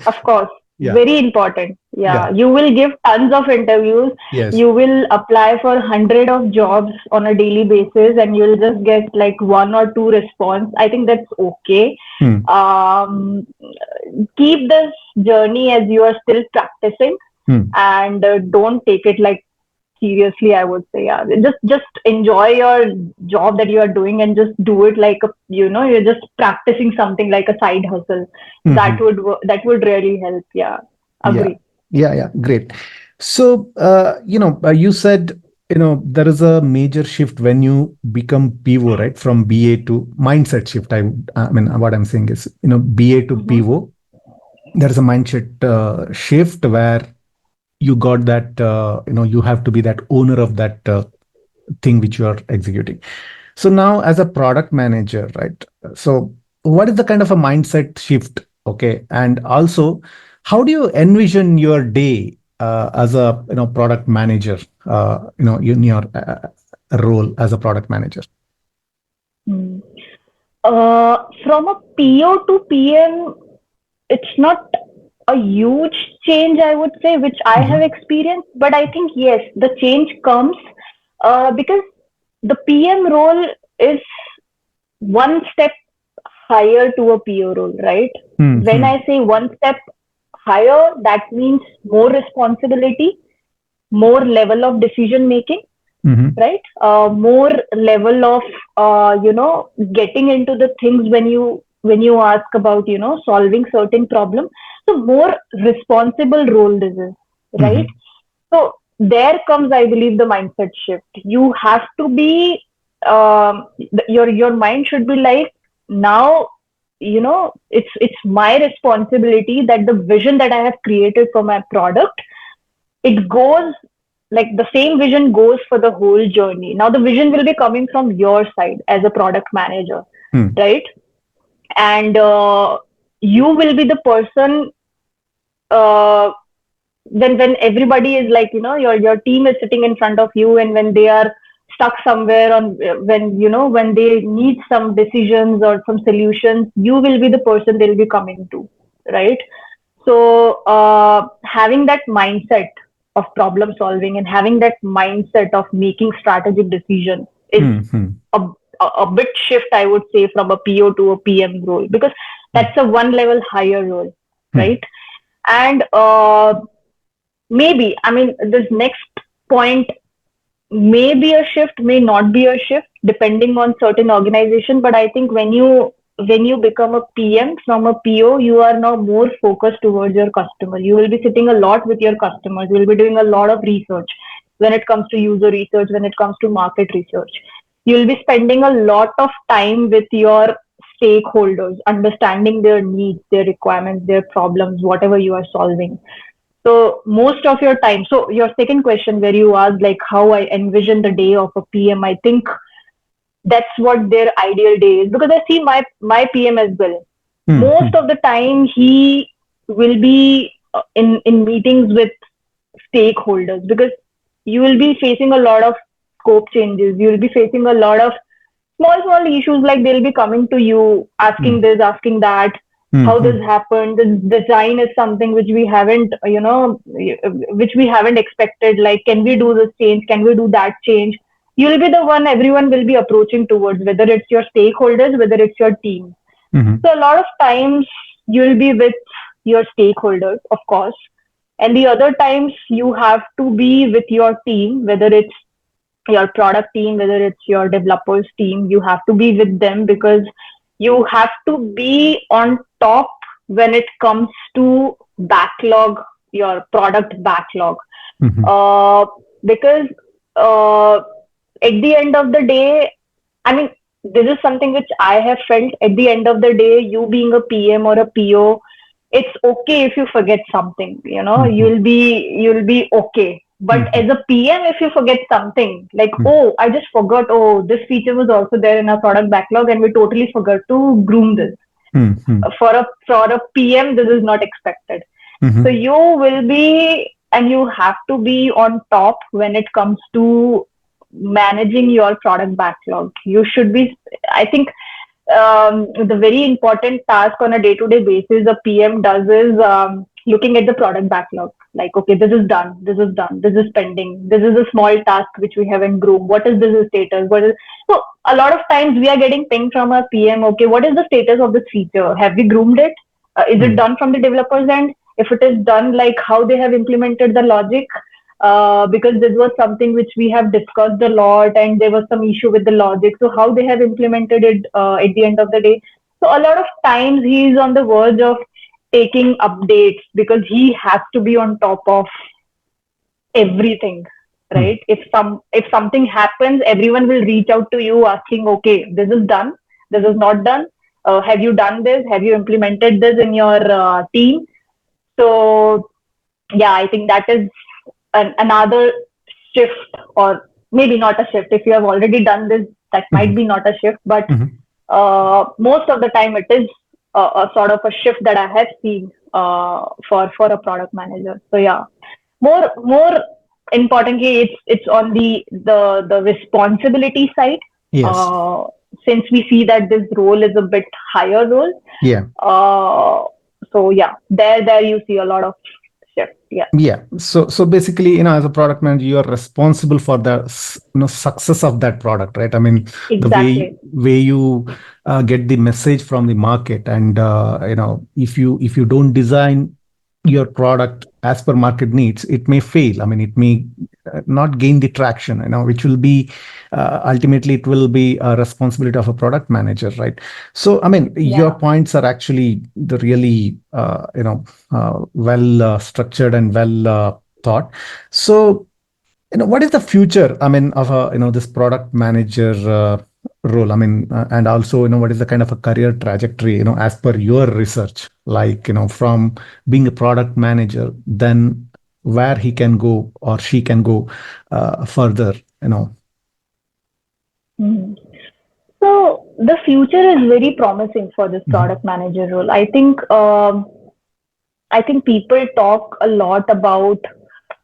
Of course, Yeah. very important. Yeah. Yeah, you will give tons of interviews. Yes. You will apply for 100 of jobs on a daily basis, and you'll just get like 1 or 2 response. I think that's okay. Hmm. Um, Keep this journey as you are still practicing, Hmm. and don't take it like seriously, I would say. Yeah, just enjoy your job that you are doing, and just do it like you're just practicing something like a side hustle. That Hmm. would really help. Yeah, Yeah. agree. Yeah. Yeah. Great. So, you said, there is a major shift when you become PO, right? From BA to mindset shift. I mean, what I'm saying is, BA to Mm-hmm. PO, there is a mindset shift where you got that, you have to be that owner of that thing which you are executing. So now, as a product manager, right? So, what is the kind of a mindset shift? Okay, and also, how do you envision your day as a product manager? In your role as a product manager. Mm. From a PO to PM, it's not a huge change, I would say, which I have Hmm. experienced. But I think yes, the change comes because the PM role is one step higher to a PO role, right? When Hmm. I say one step higher, that means more responsibility, more level of decision making, Hmm. right? More level of getting into the things when you ask about solving certain problems. So more responsible role this is, right? Hmm. So there comes, I believe, the mindset shift. You have to be your mind should be like, now it's my responsibility that the vision that I have created for my product, it goes like the same vision goes for the whole journey. Now the vision will be coming from your side as a product manager, Hmm. right? And you will be the person, uh, when everybody is like, your team is sitting in front of you, and when they are stuck somewhere on, when they need some decisions or some solutions, you will be the person they'll be coming to, right? So having that mindset of problem solving and having that mindset of making strategic decisions is Hmm. a, a bit shift, I would say, from a PO to a PM role, because that's a one level higher role, right? Hmm. And maybe, I mean, this next point may be a shift, may not be a shift, depending on certain organization. But I think when you become a PM from a PO, you are now more focused towards your customer. You will be sitting a lot with your customers. You will be doing a lot of research when it comes to user research, when it comes to market research. You will be spending a lot of time with your stakeholders, understanding their needs, their requirements, their problems, whatever you are solving. So most of your time. So your second question, where you asked like how I envision the day of a PM, I think that's what their ideal day is, because I see my PM as well. Hmm. Most Hmm. of the time he will be in meetings with stakeholders, because you will be facing a lot of scope changes. You will be facing a lot of small issues, like they'll be coming to you asking Hmm. this, asking that, Hmm. how Hmm. this happened. This design is something which we haven't, which we haven't expected. Like, can we do this change? Can we do that change? You'll be the one everyone will be approaching towards, whether it's your stakeholders, whether it's your team. Hmm. So a lot of times you'll be with your stakeholders, of course, and the other times you have to be with your team, whether it's your product team, whether it's your developers team. You have to be with them, because you have to be on top when it comes to backlog, your product backlog. Hmm. Uh, because at the end of the day, I mean, this is something which I have felt. At the end of the day, you being a PM or a PO, it's okay if you forget something. Hmm. You'll be okay. But Hmm. as a PM, if you forget something, like, Hmm. oh, I just forgot. Oh, this feature was also there in our product backlog, and we totally forgot to groom this. Hmm. Hmm. For a PM, this is not expected. So Hmm. you will be, and you have to be on top when it comes to managing your product backlog. You should be, I think, the very important task on a day-to-day basis a PM does is looking at the product backlog. Like, okay, this is done, this is done, this is pending, this is a small task which we haven't groomed. What is this status? What is so? A lot of times we are getting pinged from our PM. Okay, what is the status of this feature? Have we groomed it? Is it Hmm. done from the developers end? If it is done, like how they have implemented the logic, because this was something which we have discussed a lot, and there was some issue with the logic. So how they have implemented it at the end of the day. So a lot of times he is on the verge of taking updates, because he has to be on top of everything, Hmm. right? If something happens, everyone will reach out to you asking, okay, this is done, this is not done. Have you done this? Have you implemented this in your team? So yeah, I think that is another shift, or maybe not a shift. If you have already done this, that might Hmm. be not a shift, but Hmm. most of the time it is a sort of a shift that I have seen for a product manager. So yeah, more importantly, it's on the responsibility side. Yes. Uh, since we see that this role is a bit higher role, Yeah. uh, so yeah, there you see a lot of shift. Yeah, Yeah. So basically, as a product manager, you are responsible for the success of that product, right? I mean, the exactly. way you get the message from the market, and if you don't design your product as per market needs, it may fail. I mean, it may not gain the traction, which will be ultimately it will be a responsibility of a product manager, right? So, I mean, your Yeah. points are actually the really well structured and well thought. So, what is the future? I mean, of a this product manager role. I mean, and also what is the kind of a career trajectory as per your research, like from being a product manager, then where he can go or she can go further. Mhm. So the future is very promising for this Mhm. product manager role. I think people talk a lot about,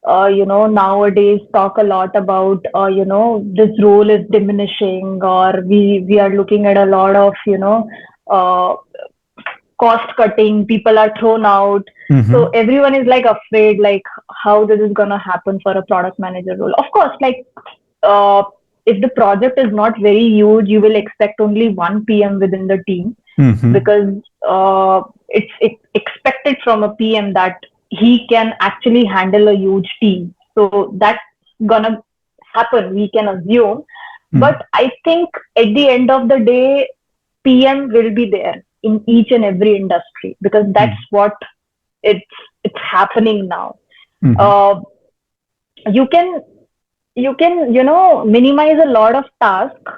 nowadays talk a lot about, this role is diminishing, or we are looking at a lot of, uh, cost cutting. People are thrown out. So Mhm. everyone is like afraid, like how this is gonna happen for a product manager role. Of course, like uh, if the project is not very huge, you will expect only one PM within the team, Mhm. because it's expected from a PM that he can actually handle a huge team. So that's gonna happen, we can assume. Mhm. But I think at the end of the day, PM will be there in each and every industry, because that's Mhm. what it's it's happening now. Mhm. Uh, you can minimize a lot of tasks.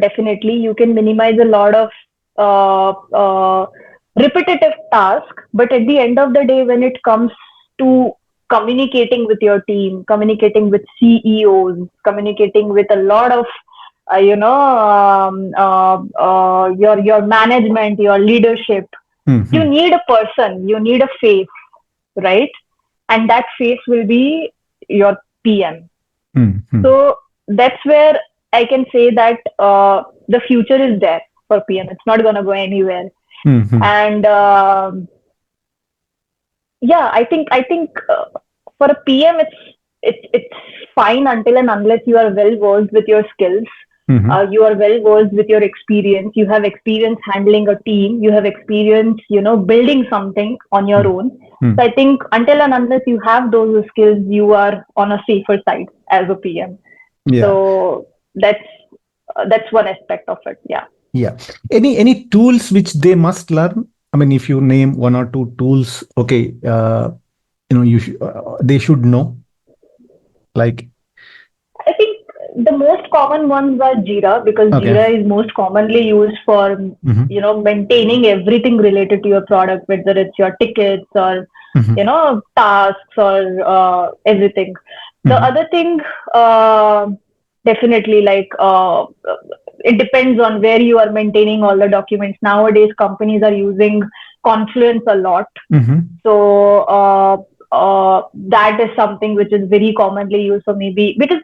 Definitely you can minimize a lot of uh, uh, repetitive tasks, but at the end of the day, when it comes to communicating with your team, communicating with CEOs, communicating with a lot of your management, your leadership, you Mhm. need a person, you need a face, right? And that face will be your PM. Mhm. So that's where I can say that the future is there for PM. It's not going to go anywhere. Mhm. And yeah, I think for a PM, it's fine until and unless you are well versed with your skills. Mhm. You are well versed with your experience. You have experience handling a team. You have experience, building something on your Mhm. own. So Mhm. I think until and unless you have those skills, you are on a safer side as a PM. Yeah. So that's one aspect of it. Yeah. Yeah. Any tools which they must learn? I mean, if you name one or two tools, okay, they should know. Like, I think the most common ones are Jira, because okay. Jira is most commonly used for Mhm. maintaining everything related to your product, whether it's your tickets or Mhm. tasks or everything. The Mhm. other thing, uh, definitely, like it depends on where you are maintaining all the documents. Nowadays, companies are using Confluence a lot. Mhm. So that is something which is very commonly used. So maybe because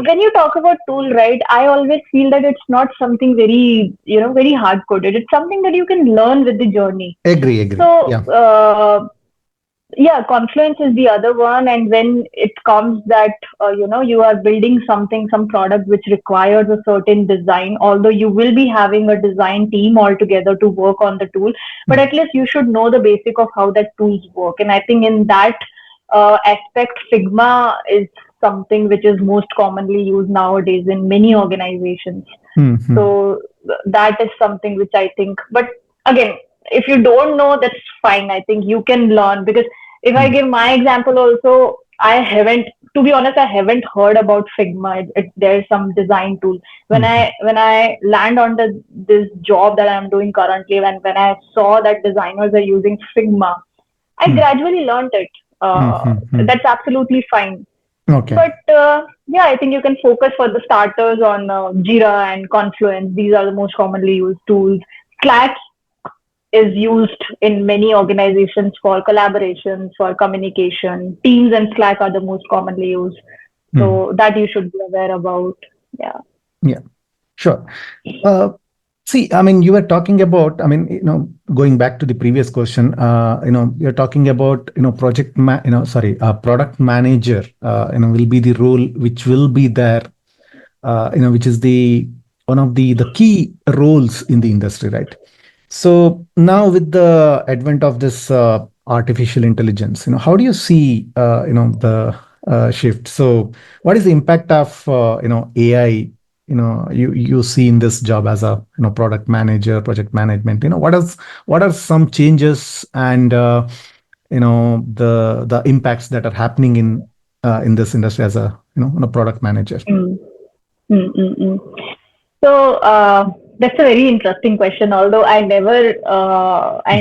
when you talk about tool, right, I always feel that it's not something very very hard coded. It's something that you can learn with the journey. Agree, agree. So Yeah. yeah, Confluence is the other one. And when it comes that you are building something, some product which requires a certain design, although you will be having a design team altogether to work on the tool, but Mm. at least you should know the basic of how that tools work. And I think in that aspect, Figma is something which is most commonly used nowadays in many organizations. Mhm. So that is something which I think. But again, if you don't know, that's fine. I think you can learn, because if I Mm. give my example also, I haven't, to be honest, I haven't heard about Figma. There's some design tool. Mhm. When I land on this job that I'm doing currently, when I saw that designers are using Figma, I Mm. gradually learned it. Mhm. That's absolutely fine. Okay. But yeah, I think you can focus for the starters on Jira and Confluence. These are the most commonly used tools. Slack is used in many organizations for collaboration, for communication. Teams and Slack are the most commonly used. Mm. So that you should be aware about. Yeah. Yeah. Sure. Uh, See, I mean, you were talking about, I mean, going back to the previous question, you're talking about, product manager, will be the role which will be there, which is the one of the key roles in the industry, right? So now with the advent of this artificial intelligence, how do you see, the shift? So what is the impact of, AI, you see in this job as a, product manager, project management, what are some changes and, the impacts that are happening in this industry as a, a product manager? Mm, mm, mm, mm. So that's a very interesting question. Although I Mhm.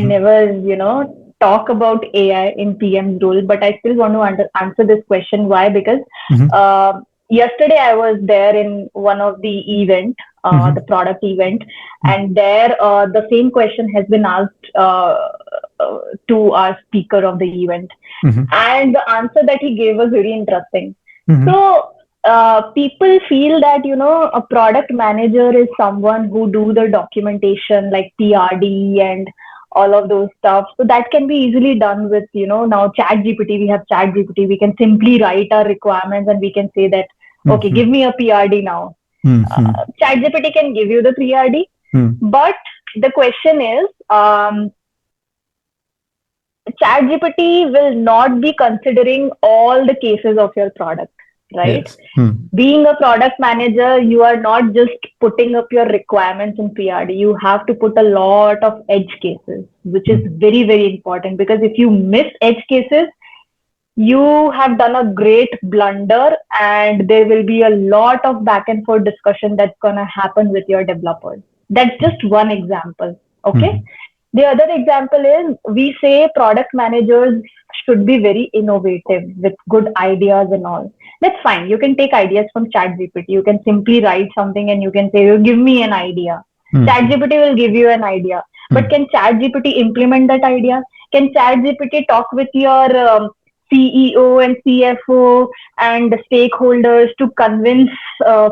never, talk about AI in PM's role, but I still want to answer this question. Why? Because Mhm. yesterday I was there in one of the event. Mhm. the product event, Mhm. and there the same question has been asked to our speaker of the event, Mhm. and the answer that he gave was very interesting. Mhm. So people feel that a product manager is someone who do the documentation like PRD and all of those stuff. So that can be easily done with now Chat GPT. We have Chat GPT. We can simply write our requirements and we can say that, okay, Mhm. give me a PRD now. Mhm. Chat GPT can give you the PRD, Mhm. but the question is, ChatGPT will not be considering all the cases of your product, right? Yes. Mhm. Being a product manager, you are not just putting up your requirements in PRD. You have to put a lot of edge cases, which is Mhm. very, very important, because if you miss edge cases, you have done a great blunder, and there will be a lot of back and forth discussion that's going to happen with your developers. That's just one example. Okay. Mhm. The other example is, we say product managers should be very innovative with good ideas and all. That's fine. You can take ideas from ChatGPT. You can simply write something and you can say, "You give me an idea." Mhm. ChatGPT will give you an idea. But Mhm. can ChatGPT implement that idea? Can ChatGPT talk with your CEO and CFO and stakeholders to convince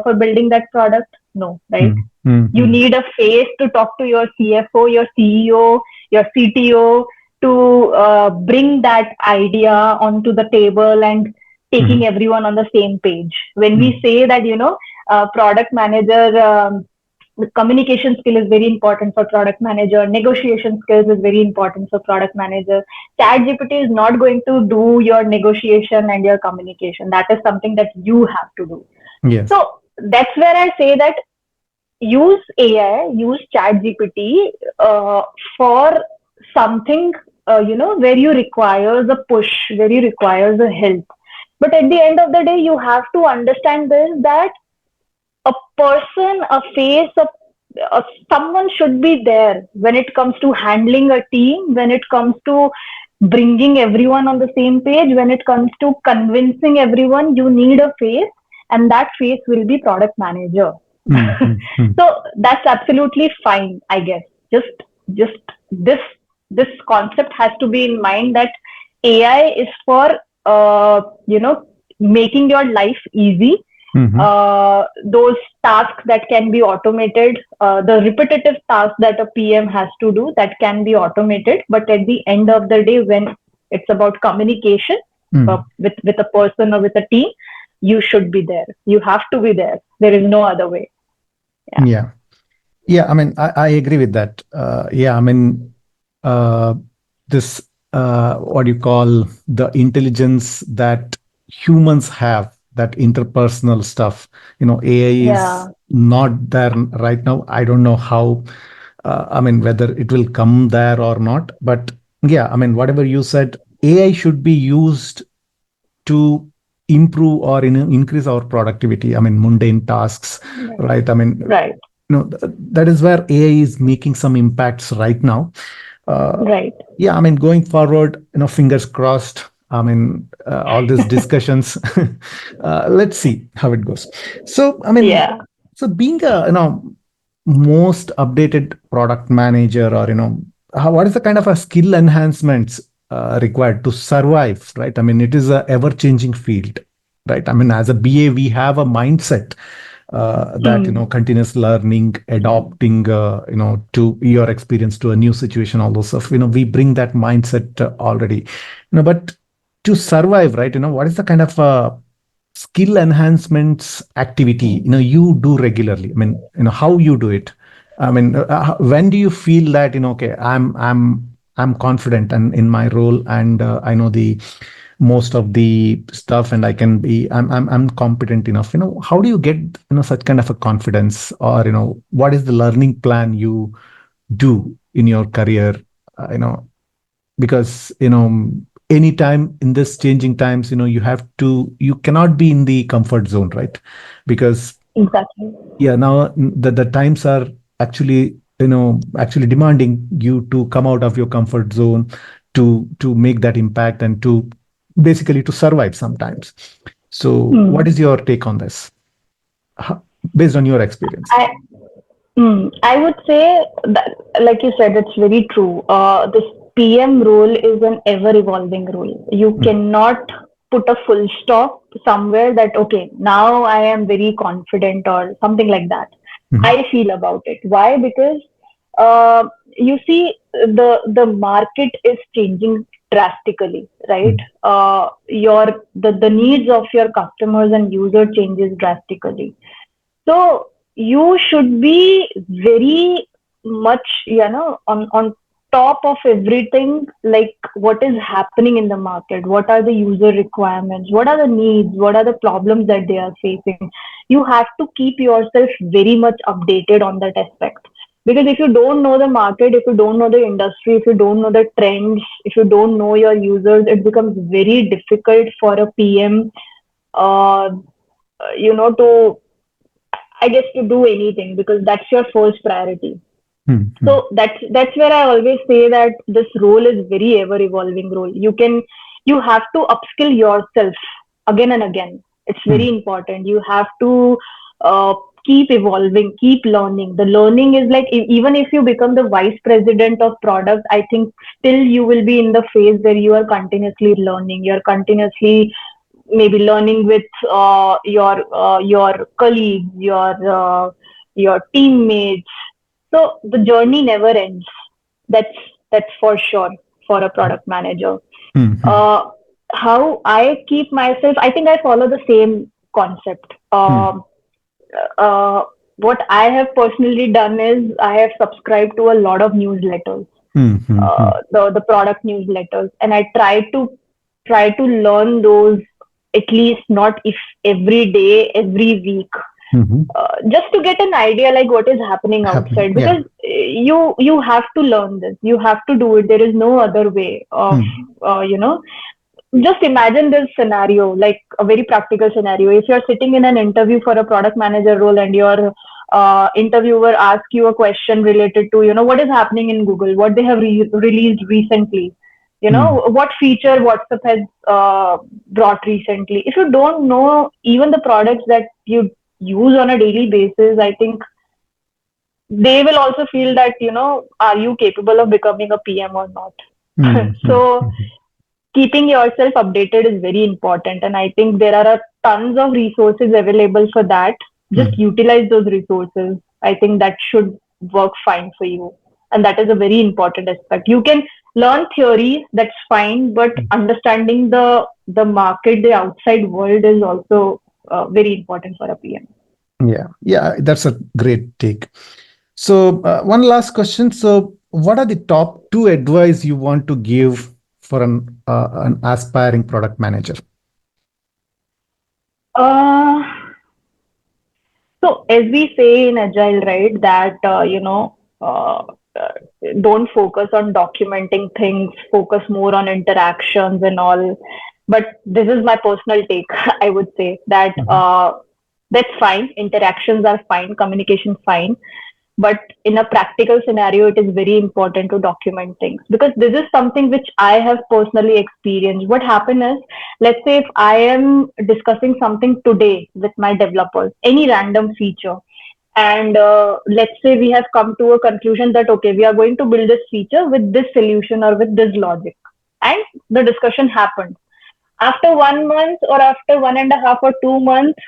for building that product? No, right? Mhm. You Mhm. need a face to talk to your CFO, your CEO, your CTO to bring that idea onto the table and taking Mhm. everyone on the same page. When we Mhm. say that, product manager, the communication skill is very important for product manager, negotiation skills is very important for product manager. Chat GPT is not going to do your negotiation and your communication. That is something that you have to do. Yes. So that's where I say that use AI, use ChatGPT for something, where you requires a push, where you requires a help. But at the end of the day, you have to understand this, that a person, a face, someone should be there when it comes to handling a team, when it comes to bringing everyone on the same page, when it comes to convincing everyone. You need a face, and that face will be product manager. Mhm. Mhm. So that's absolutely fine, I guess. Just this this concept has to be in mind, that AI is for making your life easy. Mhm. Those tasks that can be automated, the repetitive tasks that a PM has to do, that can be automated. But at the end of the day, when it's about communication Mhm. with a person or with a team, you should be there. You have to be there. There is no other way. Yeah. Yeah. Yeah, I mean, I agree with that. Yeah, I mean, uh, this what you call the intelligence that humans have, that interpersonal stuff. AI is Yeah. not there right now. I don't know how. I mean, whether it will come there or not. But yeah, I mean, whatever you said, AI should be used to improve or increase our productivity. I mean, mundane tasks, right? I mean, Right. that is where AI is making some impacts right now. Uh, Right. yeah, I mean, going forward, fingers crossed. I mean, all these discussions. Let's see how it goes. So, I mean, Yeah. so being a most updated product manager, or what is the kind of a skill enhancements required to survive, right? I mean, it is a ever changing field, right? I mean, as a BA, we have a mindset that Hmm. continuous learning, adopting to your experience to a new situation, all those stuff. We bring that mindset already. But to survive, right? What is the kind of skill enhancements activity you do regularly? I mean, how you do it? I mean, when do you feel that okay, I'm confident and in my role, and I know the most of the stuff, and I can be I'm competent enough. How do you get such kind of a confidence, or what is the learning plan you do in your career? Because anytime in this changing times, you cannot be in the comfort zone, right? Because Exactly. yeah, now the times are actually actually demanding you to come out of your comfort zone, to make that impact, and to basically to survive sometimes. So what Hmm. is your take on this? Ho- Based on your experience? I would say that, like you said, it's very true. This PM role is an ever evolving role. You Mm, cannot put a full stop somewhere that, okay, now I am very confident or something like that. mhm, I feel about it. Why? Because you see, the market is changing drastically, right? mm, The needs of your customers and user changes drastically, so you should be very much, on top of everything, like what is happening in the market, what are the user requirements, what are the needs, what are the problems that they are facing. You have to keep yourself very much updated on that aspect. Because if you don't know the market, if you don't know the industry, if you don't know the trends, if you don't know your users, it becomes very difficult for a PM, uh, to, I guess, to do anything, because that's your first priority. mm, mm, So that's where I always say that this role is very ever evolving role. You have to upskill yourself again and again. It's very mm, important. You have to uh, keep evolving, keep learning. The learning is like, even if you become the vice president of product, I think still you will be in the phase where you are continuously learning. You're continuously maybe learning with your colleagues, your teammates. So the journey never ends. That's that's for sure for a product manager. mm, mm, Uh, how I keep myself, I think I follow the same concept. mm, Uh, what I have personally done is I have subscribed to a lot of newsletters, mm, mm, mm, the product newsletters, and I try to learn those, at least not if every day, every week, mhm. just to get an idea like what is happening Happening. outside. Yeah. Because you have to learn this, you have to do it. There is no other way of, Mm, uh, you know just imagine this scenario, like a very practical scenario. If you're sitting in an interview for a product manager role, and your interviewer asks you a question related to, what is happening in Google, what they have released recently, mm, what feature WhatsApp has brought recently. If you don't know even the products that you use on a daily basis, I think they will also feel that, are you capable of becoming a PM or not? mm, mm, So mhm. keeping yourself updated is very important, and I think there are a tons of resources available for that. Just Mm, utilize those resources. I think that should work fine for you, and that is a very important aspect. You can learn theories, that's fine, but mm. understanding the market, the outside world, is also very important for a PM. Yeah. Yeah. That's a great take. So, one last question. So, what are the top two advice you want to give for an aspiring product manager? uh, So, as we say in Agile, right, that, uh, don't focus on documenting things, focus more on interactions and all. But this is my personal take. I would say that Mhm, that's fine. Interactions are fine, communication fine, but in a practical scenario, it is very important to document things, because this is something which I have personally experienced. What happened is, let's say if I am discussing something today with my developers, any random feature, and let's say we have come to a conclusion that, okay, we are going to build this feature with this solution or with this logic, and the discussion happened. After 1 month or after 1.5 or 2 months,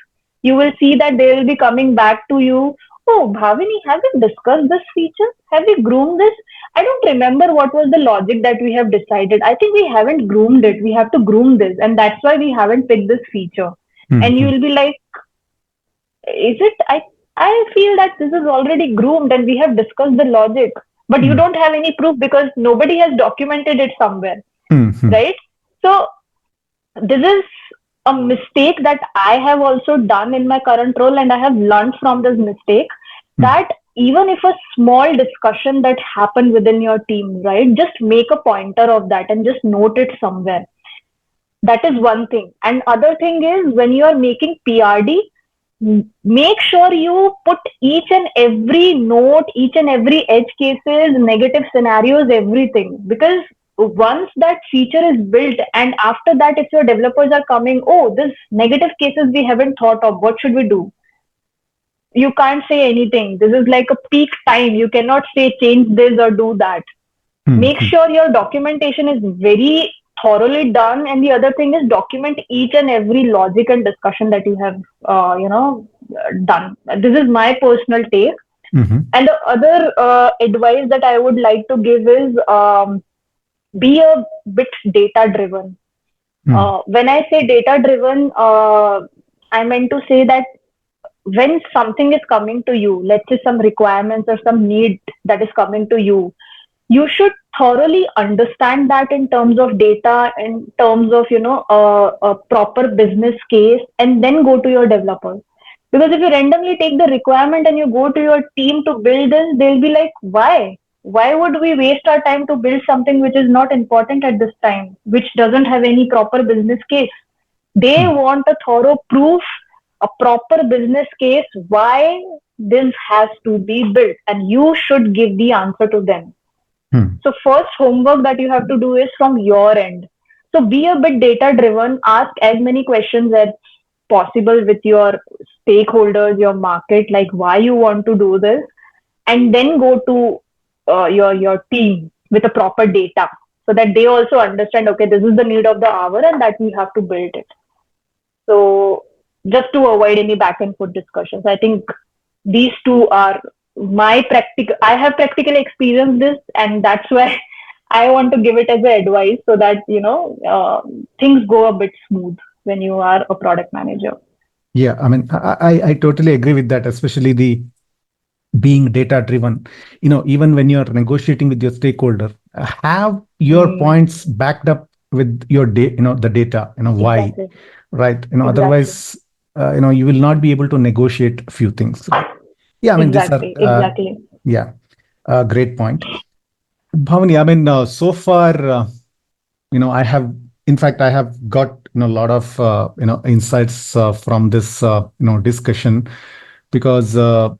you will see that they will be coming back to you. Oh, Bhavini, have we discussed this feature? Have we groomed this? I don't remember what was the logic that we have decided. I think we haven't groomed it. We have to groom this, and that's why we haven't picked this feature. And you mhm, will be like, is it? I feel that this is already groomed and we have discussed the logic, but you mm, don't have any proof because nobody has documented it somewhere, mhm, right? So this is a mistake that I have also done in my current role, and I have learned from this mistake mm, that even if a small discussion that happened within your team, right, just make a pointer of that and just note it somewhere. That is one thing. And other thing is, when you are making PRD, make sure you put each and every note, each and every edge cases, negative scenarios, everything. Because once that feature is built, and after that, if your developers are coming, oh, this negative cases we haven't thought of, what should we do? you can't say anything. This is like a peak time. You cannot say change this or do that. Make Hmm. sure your documentation is very thoroughly done, and the other thing is document each and every logic and discussion that you have done. This is my personal take. Hmm. And the other advice that I would like to give is, be a bit data driven. Hmm. When I say data driven, I meant to say that when something is coming to you, let's say some requirements or some need that is coming to you, you should thoroughly understand that in terms of data, in terms of a proper business case, and then go to your developer. Because if you randomly take the requirement and you go to your team to build this, they'll be like, why would we waste our time to build something which is not important at this time, which doesn't have any proper business case? They Hmm. want a thorough proof, a proper business case why this has to be built, and you should give the answer to them. Hmm. So first homework that you have to do is from your end. So be a bit data driven, ask as many questions as possible with your stakeholders, your market, like why you want to do this, and then go to your team with a proper data, so that they also understand, okay, this is the need of the hour and that we have to build it. So just to avoid any back and forth discussions, I think these two are my practical. I have practically experienced this, and that's why I want to give it as a advice, so that things go a bit smooth when you are a product manager. Yeah, I mean, I totally agree with that, especially the being data driven. Even when you're negotiating with your stakeholder, have your Mm, points backed up with your the data, why, exactly. right? Exactly. Otherwise, you will not be able to negotiate a few things, right? Yeah, I mean, these are, Exactly. Exactly. yeah, great point. Bhavani, I mean, so far, I have, in fact, I have got, a lot of, insights from this, discussion, because, the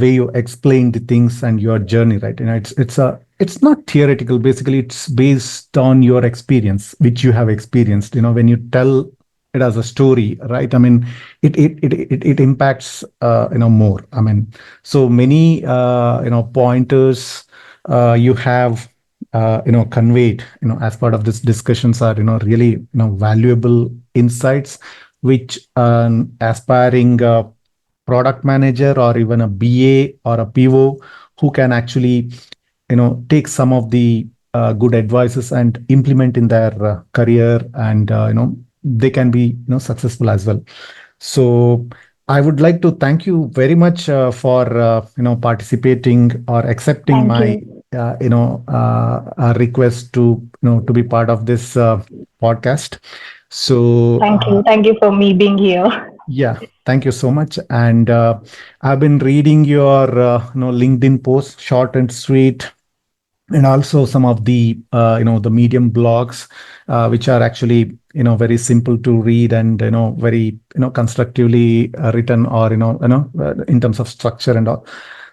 way you explain the things and your journey, right? It's not theoretical. Basically, it's based on your experience, which you have experienced. When you tell it as a story, right? I mean, it impacts, more. I mean, so many, pointers you have, conveyed, as part of this discussions are, really, valuable insights, which an aspiring product manager, or even a BA or a PO, who can actually, take some of the good advices and implement in their career, and they can be, successful as well. So I would like to thank you very much for participating or accepting Thank my you. request to, to be part of this podcast. So Thank you. Thank you for me being here. yeah, thank you so much. And I've been reading your LinkedIn posts, short and sweet, and also some of the the Medium blogs, which are actually, very simple to read, and very, constructively written, or in terms of structure and all.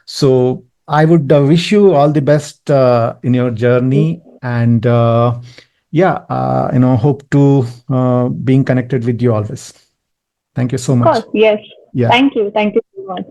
So I would wish you all the best in your journey, and yeah, hope to being connected with you always. Thank you so Of much. course. Yes. Yeah. Thank you. Thank you so much.